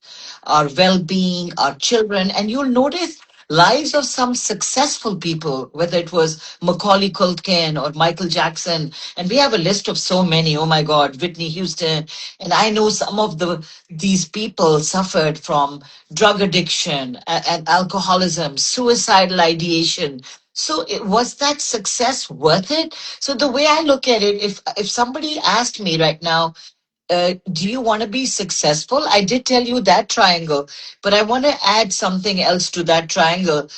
our well being, our children. And you'll notice lives of some successful people, whether it was Macaulay Culkin or Michael Jackson. And we have a list of so many. Oh my God, Whitney Houston. And I know some of these people suffered from drug addiction and alcoholism, suicidal ideation. So was that success worth it? So the way I look at it, if somebody asked me right now, do you want to be successful? I did tell you that triangle, but I want to add something else to that triangle.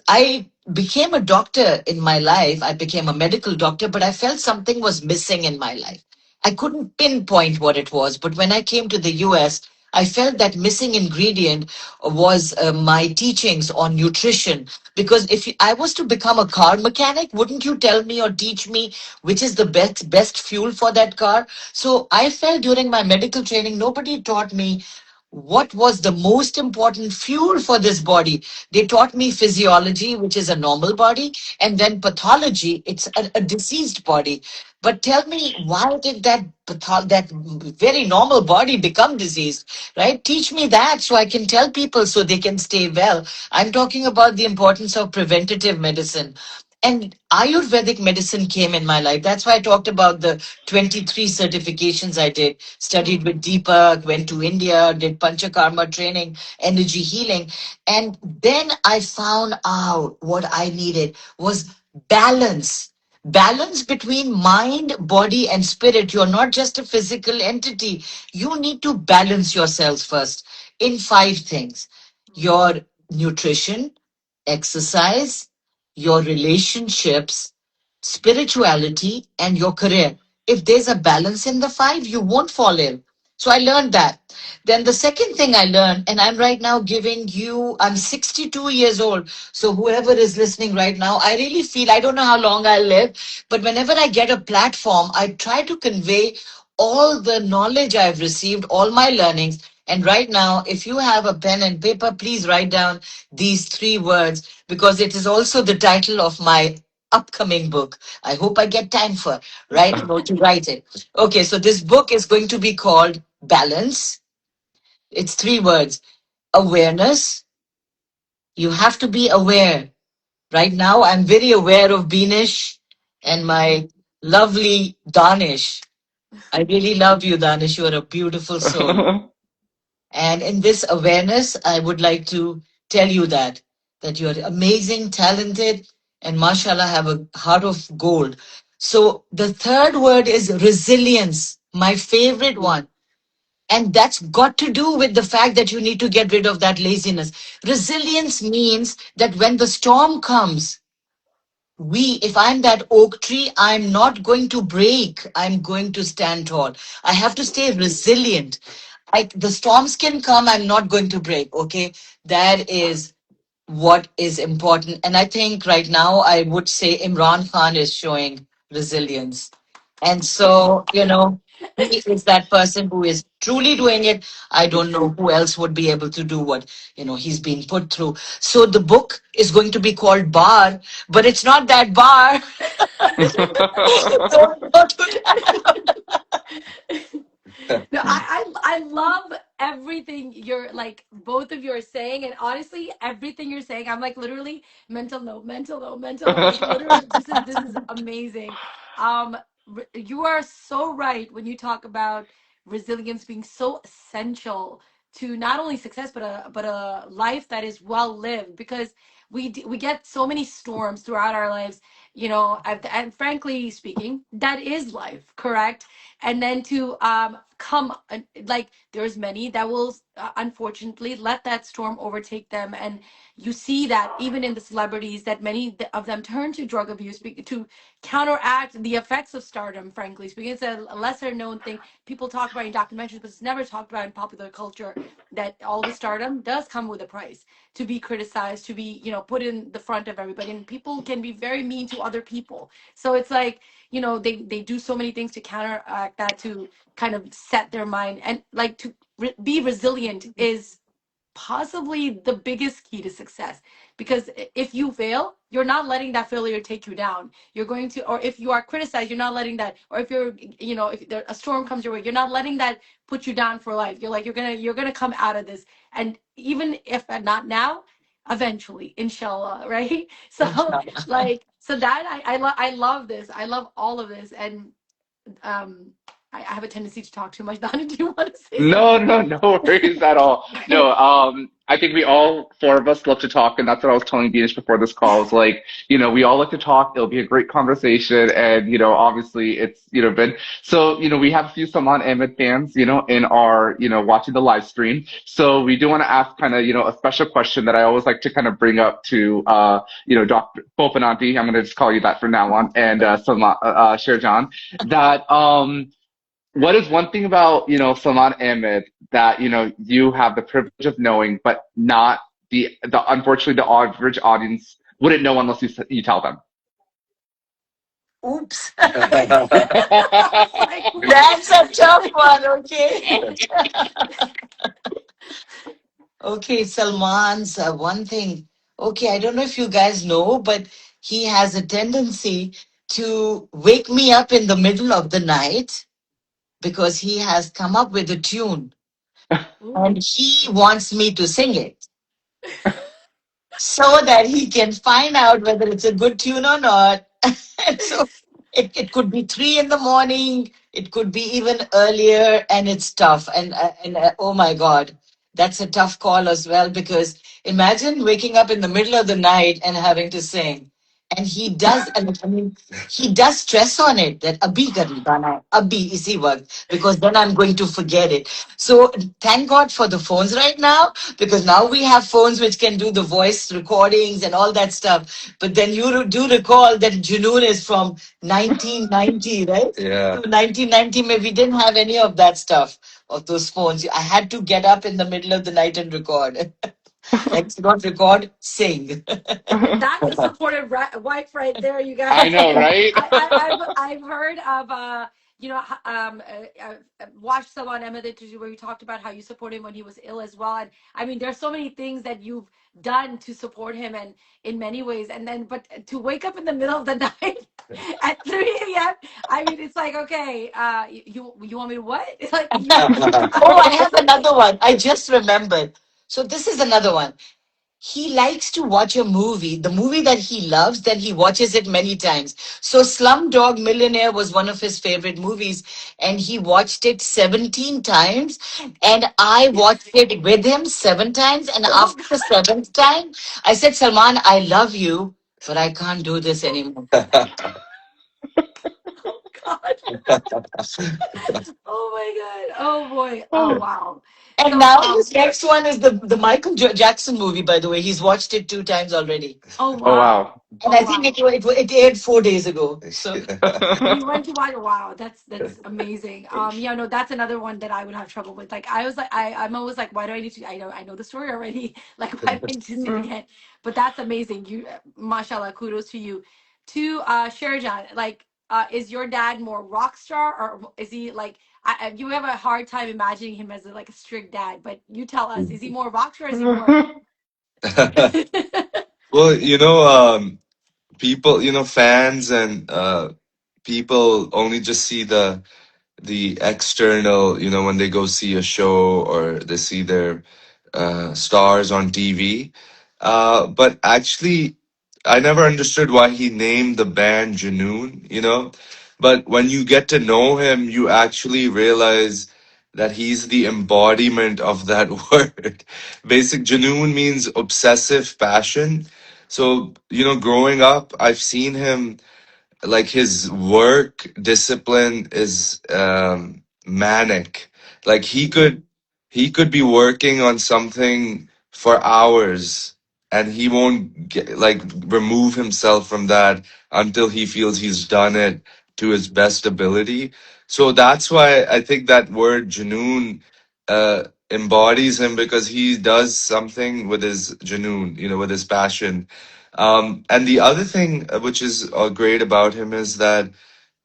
I became a doctor in my life. I became a medical doctor, but I felt something was missing in my life. I couldn't pinpoint what it was, but when I came to the US, I felt that missing ingredient was my teachings on nutrition. Because if I was to become a car mechanic, wouldn't you tell me or teach me which is the best fuel for that car? So I felt during my medical training, nobody taught me what was the most important fuel for this body. They taught me physiology, which is a normal body, and then pathology, it's a diseased body. But tell me, why did that very normal body become diseased, right? Teach me that so I can tell people so they can stay well. I'm talking about the importance of preventative medicine. And Ayurvedic medicine came in my life. That's why I talked about the 23 certifications I did. Studied with Deepak, went to India, did Panchakarma training, energy healing. And then I found out what I needed was balance. balance between mind, body, and spirit. You're not just a physical entity. You need to balance yourselves first in 5 things: your nutrition, exercise, your relationships, spirituality, and your career. If there's a balance in the 5, you won't fall ill. So I learned that. Then the second thing I learned, and I'm right now giving you, I'm 62 years old. So whoever is listening right now, I really feel, I don't know how long I'll live, but whenever I get a platform, I try to convey all the knowledge I've received, all my learnings. And right now, if you have a pen and paper, please write down these 3 words, because it is also the title of my upcoming book. I hope I get time for to write it. Okay, so this book is going to be called Balance. It's 3 words. Awareness. You have to be aware. Right now, I'm very aware of Beanish and my lovely Danish. I really love you, Danish. You are a beautiful soul. And in this awareness, I would like to tell you that you're amazing, talented, and mashallah have a heart of gold. So the third word is resilience, my favorite one. And that's got to do with the fact that you need to get rid of that laziness. Resilience means that when the storm comes, if I'm that oak tree, I'm not going to break. I'm going to stand tall. I have to stay resilient. The storms can come, I'm not going to break. Okay. That is what is important. And I think right now I would say Imran Khan is showing resilience. And so, he is that person who is truly doing it. I don't know who else would be able to do what, he's being put through. So the book is going to be called Bar, but it's not that bar. Don't go to that. No, I love everything you're like both of you are saying, and honestly, everything you're saying, I'm like literally mental note, mental note, mental note. Like literally, this is amazing. You are so right when you talk about resilience being so essential to not only success but a life that is well lived, because we get so many storms throughout our lives, and frankly speaking, that is life, correct? And then to come like there's many that will unfortunately let that storm overtake them, and you see that even in the celebrities that many of them turn to drug abuse to counteract the effects of stardom. Frankly speaking, it's a lesser known thing. People talk about in documentaries, but it's never talked about in popular culture, that all the stardom does come with a price, to be criticized, to be put in the front of everybody, and people can be very mean to other people. So it's like, they do so many things to counteract that, to kind of set their mind, and like to be resilient is possibly the biggest key to success, because if you fail, you're not letting that failure take you down. You're going to, or if you are criticized, you're not letting that, or if you're, if there, a storm comes your way, you're not letting that put you down for life. You're like, you're gonna come out of this, and even if not now, eventually, inshallah, right? So like, so that I love this, I love all of this. And um I have a tendency to talk too much. Donna, do you want to say No, something? no, no worries at all. No, I think we all four of us love to talk, and that's what I was telling Dinesh before this call. Is like, we all like to talk. It'll be a great conversation, and obviously it's been so. We have a few Salman Ahmed fans, in our watching the live stream. So we do want to ask kind of a special question that I always like to kind of bring up to Dr. Popananti. I'm going to just call you that from now on, and Salman Sherjan. That what is one thing about, Salman Ahmed that, you have the privilege of knowing, but not the unfortunately the average audience wouldn't know unless you tell them? Oops. Like, That's a tough one, okay? Okay, Salman's one thing. Okay, I don't know if you guys know, but he has a tendency to wake me up in the middle of the night because he has come up with a tune and ooh. he wants me to sing it so that he can find out whether it's a good tune or not. And so it could be 3 in the morning, it could be even earlier, and it's tough. And oh my God, that's a tough call as well, because imagine waking up in the middle of the night and having to sing. And he does, and I mean, he does stress on it that abhi karna hai, abhi isi waqt, because then I'm going to forget it. So thank God for the phones right now, because now we have phones which can do the voice recordings and all that stuff. But then you do recall that Junoon is from 1990, right? Yeah. So 1990, maybe we didn't have any of that stuff of those phones. I had to get up in the middle of the night and record. Like, not record, sing. That's a supportive wife right there, you I guys. know, right? I've heard of watched some on Emma that where you talked about how you supported him when he was ill as well. And I mean, there's so many things that you've done to support him, and in many ways. And then, but to wake up in the middle of the night at 3 a.m. I mean, it's like, okay, you want me to what? It's like Oh, I have another one. I just remembered. So this is another one. He likes to watch a movie, the movie that he loves, then he watches it many times. So Slumdog Millionaire was one of his favorite movies, and he watched it 17 times. And I watched it with him 7 times. And oh after the seventh time, I said, Salman, I love you, but I can't do this anymore. God, oh my God, oh boy, oh Oh, wow. And So now his next one is the Michael Jackson movie, by the way. He's watched it 2 times already. oh oh wow, wow. And oh I think wow. it aired 4 days ago. So He went to watch. Wow, that's amazing. Yeah, no, that's another one that I would have trouble with. Like, I was like, I'm always like, why do I need to? I know the story already. Like, why do I need to see it again? But that's amazing. You, mashallah, kudos to you. To Sherjan, like, is your dad more rock star, or is he like? You have a hard time imagining him as like a strict dad, but you tell us, is he more rock star, or is he more? Well, people, fans and people only just see the external, when they go see a show or they see their stars on TV. But actually, I never understood why he named the band Junoon. But when you get to know him, you actually realize that he's the embodiment of that word. Basic Junoon means obsessive passion. So, growing up, I've seen him, like, his work discipline is manic. Like, he could be working on something for hours, and he won't remove himself from that until he feels he's done it to his best ability. So that's why I think that word Junoon embodies him, because he does something with his Junoon, with his passion. And the other thing, which is great about him, is that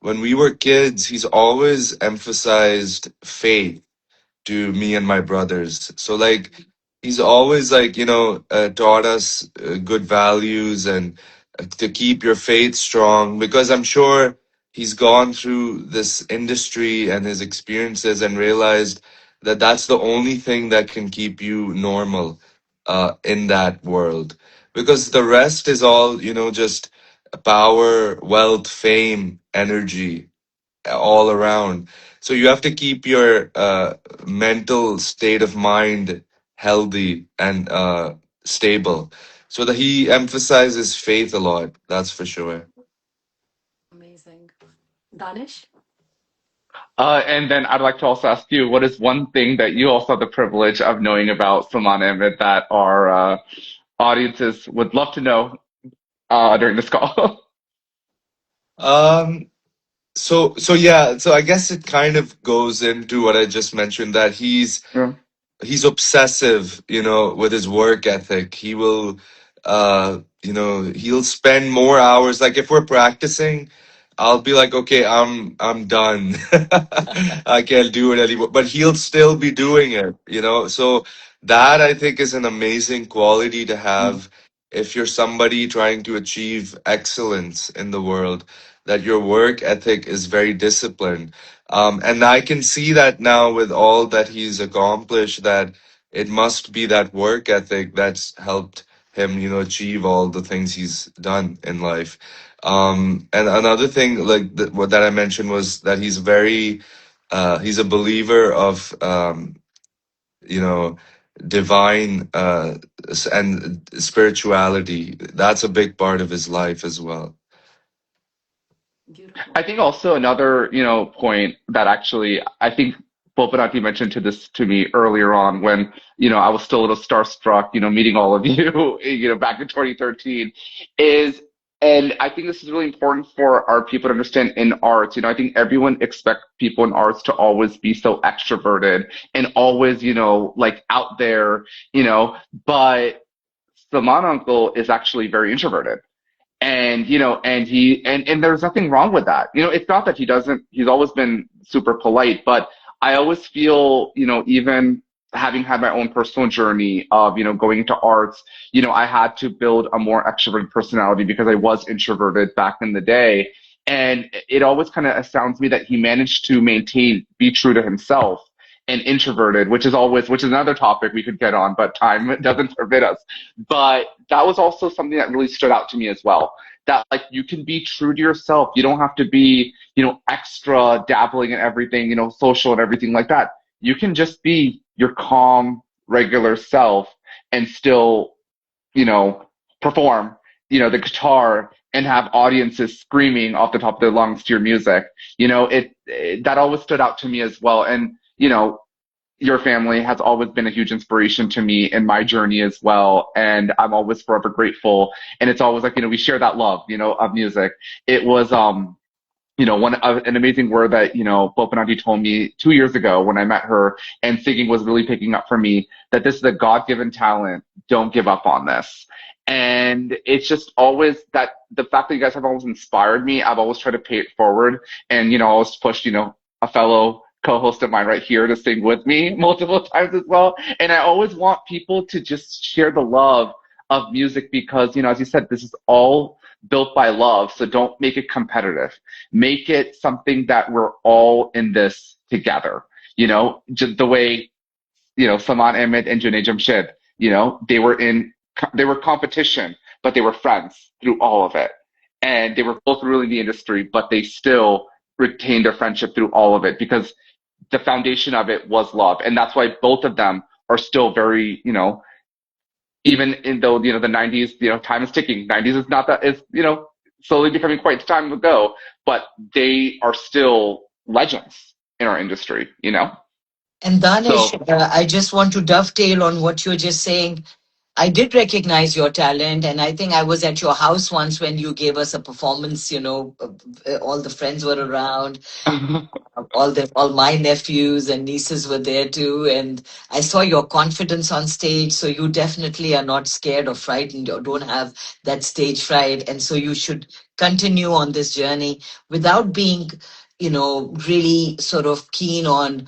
when we were kids, he's always emphasized faith to me and my brothers. So, like, he's always, like, taught us good values, and to keep your faith strong, because I'm sure he's gone through this industry and his experiences and realized that that's the only thing that can keep you normal in that world, because the rest is all, just power, wealth, fame, energy all around. So you have to keep your mental state of mind healthy and stable. So that he emphasizes faith a lot. That's for sure. Amazing, Danish. And then I'd like to also ask you, what is one thing that you also have the privilege of knowing about Salman Ahmed that our audiences would love to know during this call? Um. So yeah. So I guess it kind of goes into what I just mentioned, that Yeah. he's obsessive, with his work ethic. He will, he'll spend more hours. Like, if we're practicing, I'll be like, okay, I'm done. I can't do it anymore. But he'll still be doing it. So that, I think, is an amazing quality to have if you're somebody trying to achieve excellence in the world, that your work ethic is very disciplined. And I can see that now with all that he's accomplished, that it must be that work ethic that's helped him, achieve all the things he's done in life. And another thing, like what that I mentioned, was that he's a believer of, you know, divine and spirituality. That's a big part of his life as well. Beautiful. I think also another, point that actually I think Popanati mentioned to me earlier on when, I was still a little starstruck, meeting all of you, back in 2013 is, and I think this is really important for our people to understand in arts. I think everyone expects people in arts to always be so extroverted and always, like out there, but Saman Uncle is actually very introverted, and there's nothing wrong with that. It's not that he's always been super polite, but I always feel, even having had my own personal journey of, going into arts, I had to build a more extroverted personality because I was introverted back in the day. And it always kind of astounds me that he managed to be true to himself and introverted, which is another topic we could get on, but time doesn't permit us. But that was also something that really stood out to me as well. That like you can be true to yourself. You don't have to be, extra dabbling in everything, social and everything like that. You can just be your calm, regular self and still, you know, perform, the guitar and have audiences screaming off the top of their lungs to your music. That always stood out to me as well. And, your family has always been a huge inspiration to me in my journey as well. And I'm always forever grateful. And it's always like, we share that love, of music. It was, an amazing word that, Bopanati told me 2 years ago when I met her and singing was really picking up for me, that this is a God-given talent. Don't give up on this. And it's just always that the fact that you guys have always inspired me. I've always tried to pay it forward and, always pushed, a fellow co-host of mine right here to sing with me multiple times as well. And I always want people to just share the love of music because, as you said, this is all built by love. So don't make it competitive. Make it something that we're all in this together. Just the way, Saman Ahmed and Junaid Jamshed, they were competition, but they were friends through all of it. And they were both really in the industry, but they still retained their friendship through all of it because the foundation of it was love. And that's why both of them are still very, even in though, the 90s, time is ticking. 90s is not that, is, slowly becoming quite time ago, but they are still legends in our industry. And Danish, So, I just want to dovetail on what you're just saying. I did recognize your talent, and I think I was at your house once when you gave us a performance. All the friends were around, all my nephews and nieces were there too, and I saw your confidence on stage. So you definitely are not scared or frightened or don't have that stage fright, and so you should continue on this journey without being really sort of keen on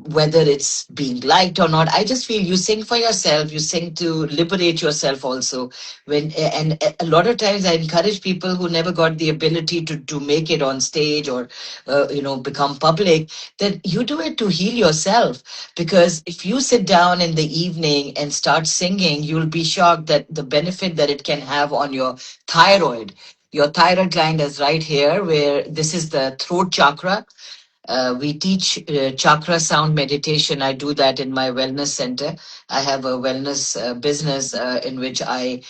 whether it's being liked or not. I just feel you sing for yourself, you sing to liberate yourself also. And a lot of times I encourage people who never got the ability to make it on stage or become public, that you do it to heal yourself. Because if you sit down in the evening and start singing, you'll be shocked that the benefit that it can have on your thyroid. Your thyroid gland is right here, where this is the throat chakra. We teach chakra sound meditation. I do that in my wellness center. I have a wellness business in which I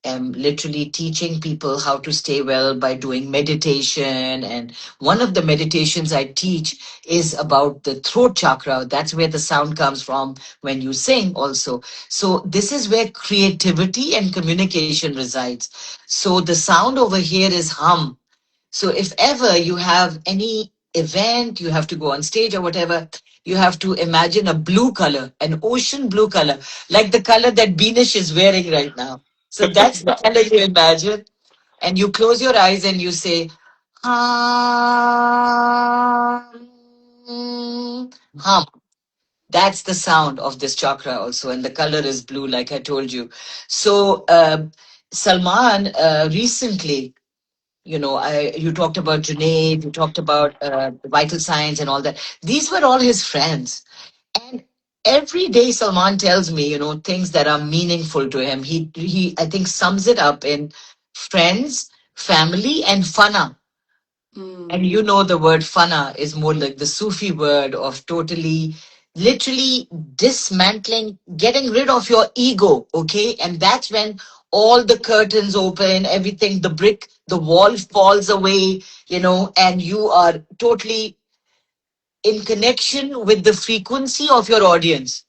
am literally teaching people how to stay well by doing meditation. And one of the meditations I teach is about the throat chakra. That's where the sound comes from when you sing also. So this is where creativity and communication resides. So the sound over here is hum. So if ever you have any event, you have to go on stage or whatever, you have to imagine a blue color, an ocean blue color, like the color that Beanish is wearing right now. So that's the color you imagine. And you close your eyes and you say, hum. That's the sound of this chakra also. And the color is blue, like I told you. So, Salman, recently, you talked about Junaid, you talked about vital signs and all that. These were all his friends. And every day Salman tells me, things that are meaningful to him. He I think sums it up in friends, family, and fana. And Mm. the word fana is more like the Sufi word of totally literally dismantling, getting rid of your ego, okay? And that's when all the curtains open, everything, the wall falls away, and you are totally in connection with the frequency of your audience.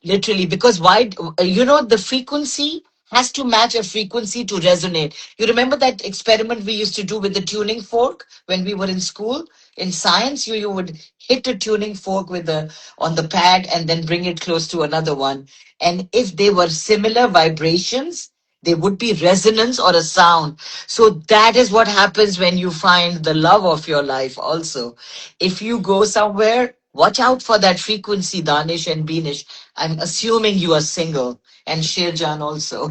Literally, because why? The frequency has to match a frequency to resonate. You remember that experiment we used to do with the tuning fork when we were in school? In science, you would hit a tuning fork on the pad and then bring it close to another one. And if they were similar vibrations, there would be resonance or a sound. So that is what happens when you find the love of your life also. If you go somewhere, watch out for that frequency, Danish and Beanish. I'm assuming you are single, and Sherjan also.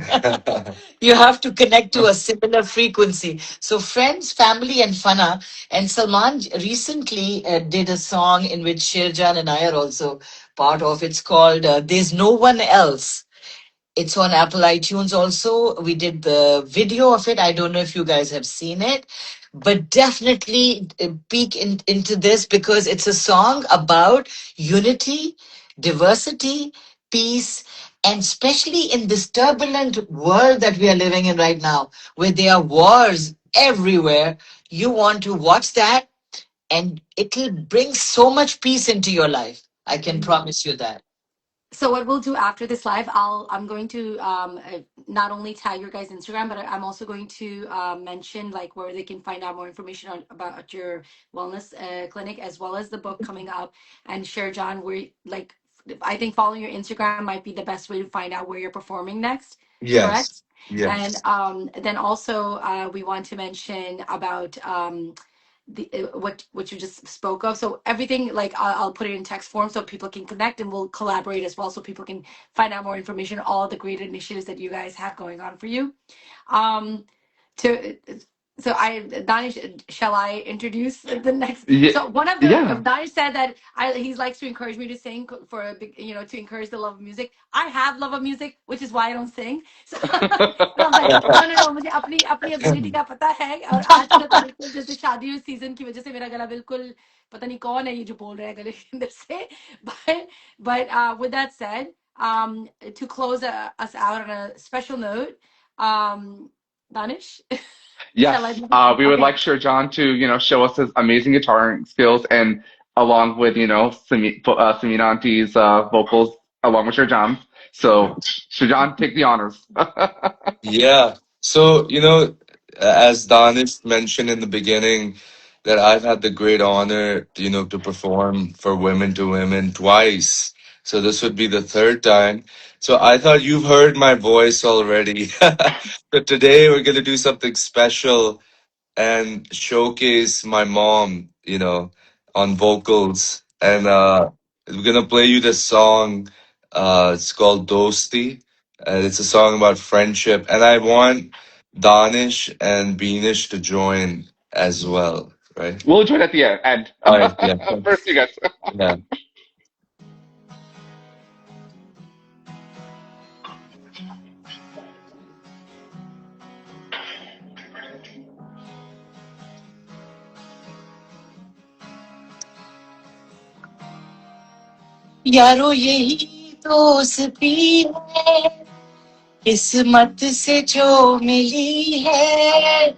You have to connect to a similar frequency. So friends, family, and fana. And Salman recently did a song in which Sherjan and I are also part of. It's called There's No One Else. It's on Apple iTunes also. We did the video of it. I don't know if you guys have seen it, but definitely peek into this because it's a song about unity, diversity, peace, and especially in this turbulent world that we are living in right now, where there are wars everywhere. You want to watch that, and it'll bring so much peace into your life. I can promise you that. So what we'll do after this live, I'm going to not only tag your guys' Instagram, but I'm also going to mention like where they can find out more information about your wellness clinic, as well as the book coming up. And share, John, where like I think following your Instagram might be the best way to find out where you're performing next. Yes. Correct? And Yes. then also we want to mention about the what you just spoke of. So everything, like I'll put it in text form so people can connect, and we'll collaborate as well so people can find out more information, all the great initiatives that you guys have going on for you. um to Danish, shall I introduce the next? Yeah, So one of the yeah. Danish said that he likes to encourage me to sing for a big, to encourage the love of music. I have love of music, which is why I don't sing. So but I was like, no, मुझे अपनी अपनी ability का पता है, और आजकल तो बिल्कुल जैसे शादी सीजन की वजह से मेरा गला बिल्कुल पता नहीं कौन है ये जो बोल रहा है गले के अंदर से. But with that said, to close us out on a special note, Danish, Yes, shall I? we would Okay. like Sherjan to, show us his amazing guitar skills, and along with, Samina Auntie's vocals, along with Sherjan's. So, Sherjan, take the honors. Yeah. So, as Danish mentioned in the beginning, that I've had the great honor, to perform for Women to Women twice. So this would be the third time. So I thought you've heard my voice already. But today we're going to do something special and showcase my mom, on vocals. And we're gonna play you this song. It's called Dosti, and it's a song about friendship. And I want Danish and Beanish to join as well, right? We'll join at the end. All right, yeah, First, you guys. yeah. यारो यही दोस्ती है, किस्मत से जो मिली है.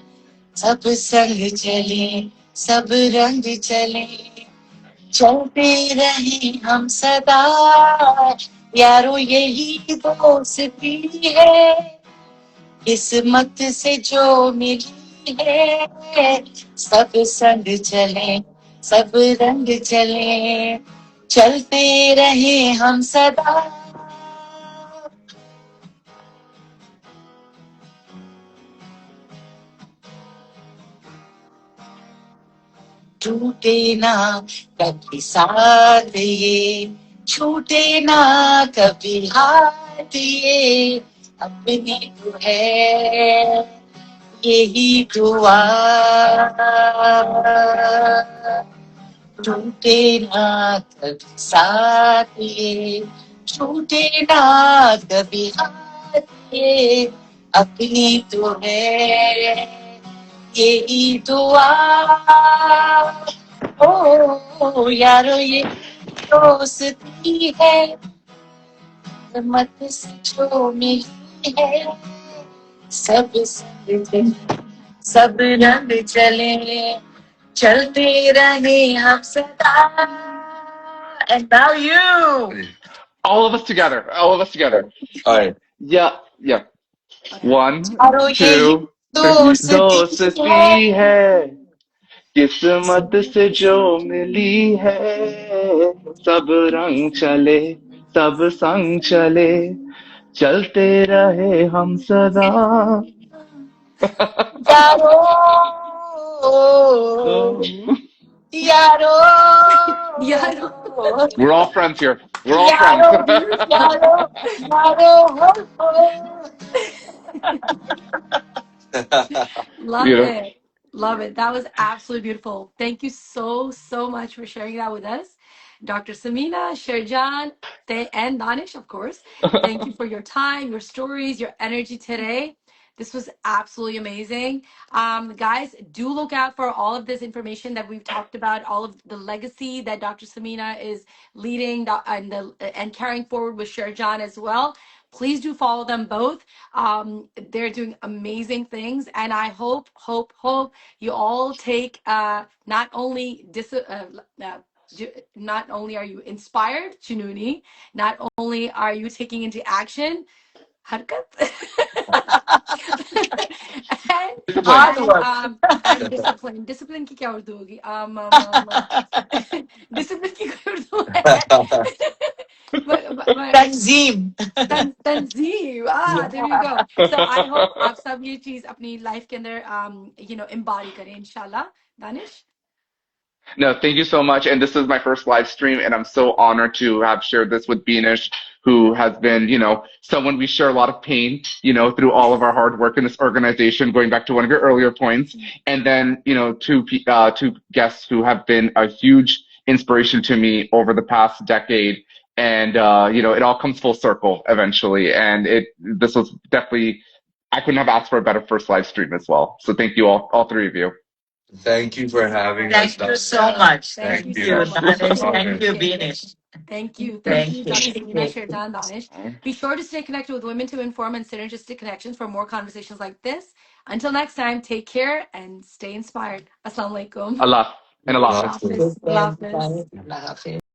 सब संग चले, सब रंग चले, चलते रहे हम सदा. यारो यही दोस्ती है, किस्मत से जो मिली है. सब संग चले, सब रंग चले, चलते रहे हम सदा. टूटे ना कभी साथ ये, छूटे ना कभी हाथ ये, अपनी तो है यही दुआ. टूटे ना कभी साथ ये, छूटे ना कभी हाथ ये, अपनी तो है यही दुआ. ओ यारो ये दोस्ती है मत से जो मिली है सब संग सब रंग चले चलते रहे हम सदा. And now you. All of us together. All of us together. All right. Yeah, yeah. One, चारों यही 2, 3. दोस्ती है. दोस्ती है किस्मत से जो मिली है सब रंग चले सब संग चले चलते रहे हम सदा. यारो यारो Yaro. We're all friends here. We're all यारो friends. यारो Love You know? it. Love it. That was absolutely beautiful. Thank you so, so much for sharing that with us. Dr. Samina, Sherjan, and Daanish, of course. Thank you for your time, your stories, your energy today. This was absolutely amazing. Guys, do look out for all of this information that we've talked about, all of the legacy that Dr. Samina is leading and carrying forward with Sherjan as well. Please do follow them both. They're doing amazing things, and I hope you all take not only not only are you inspired, Chinuni, not only are you taking into action harkat Discipline. and discipline. Discipline की क्या उर्दू होगी? Discipline की कोई उर्दू है? but Tanzeem. Tanzeem. There you go. So I hope आप सब ये चीज अपनी life के अंदर embody करें इंशाल्लाह. Danish? No, thank you so much. And this is my first live stream, and I'm so honored to have shared this with Beanish, who has been, someone we share a lot of pain, through all of our hard work in this organization, going back to one of your earlier points. And then, two guests who have been a huge inspiration to me over the past decade. And, it all comes full circle eventually. And this was definitely, I couldn't have asked for a better first live stream as well. So thank you all three of you. Thank you for having us. Thank you so much. Thank you you, so much. Danish. Really Thank you, appreciate it. Beanish. Thank you, Thank you. Dr. Samina, Sherjan, Danish. Be sure to stay connected with Women to Inform and Synergistic Connections for more conversations like this. Until next time, take care and stay inspired. Assalamu alaikum. Allah and Allah. Allah Hafiz. Allah Hafiz. Allah Hafiz.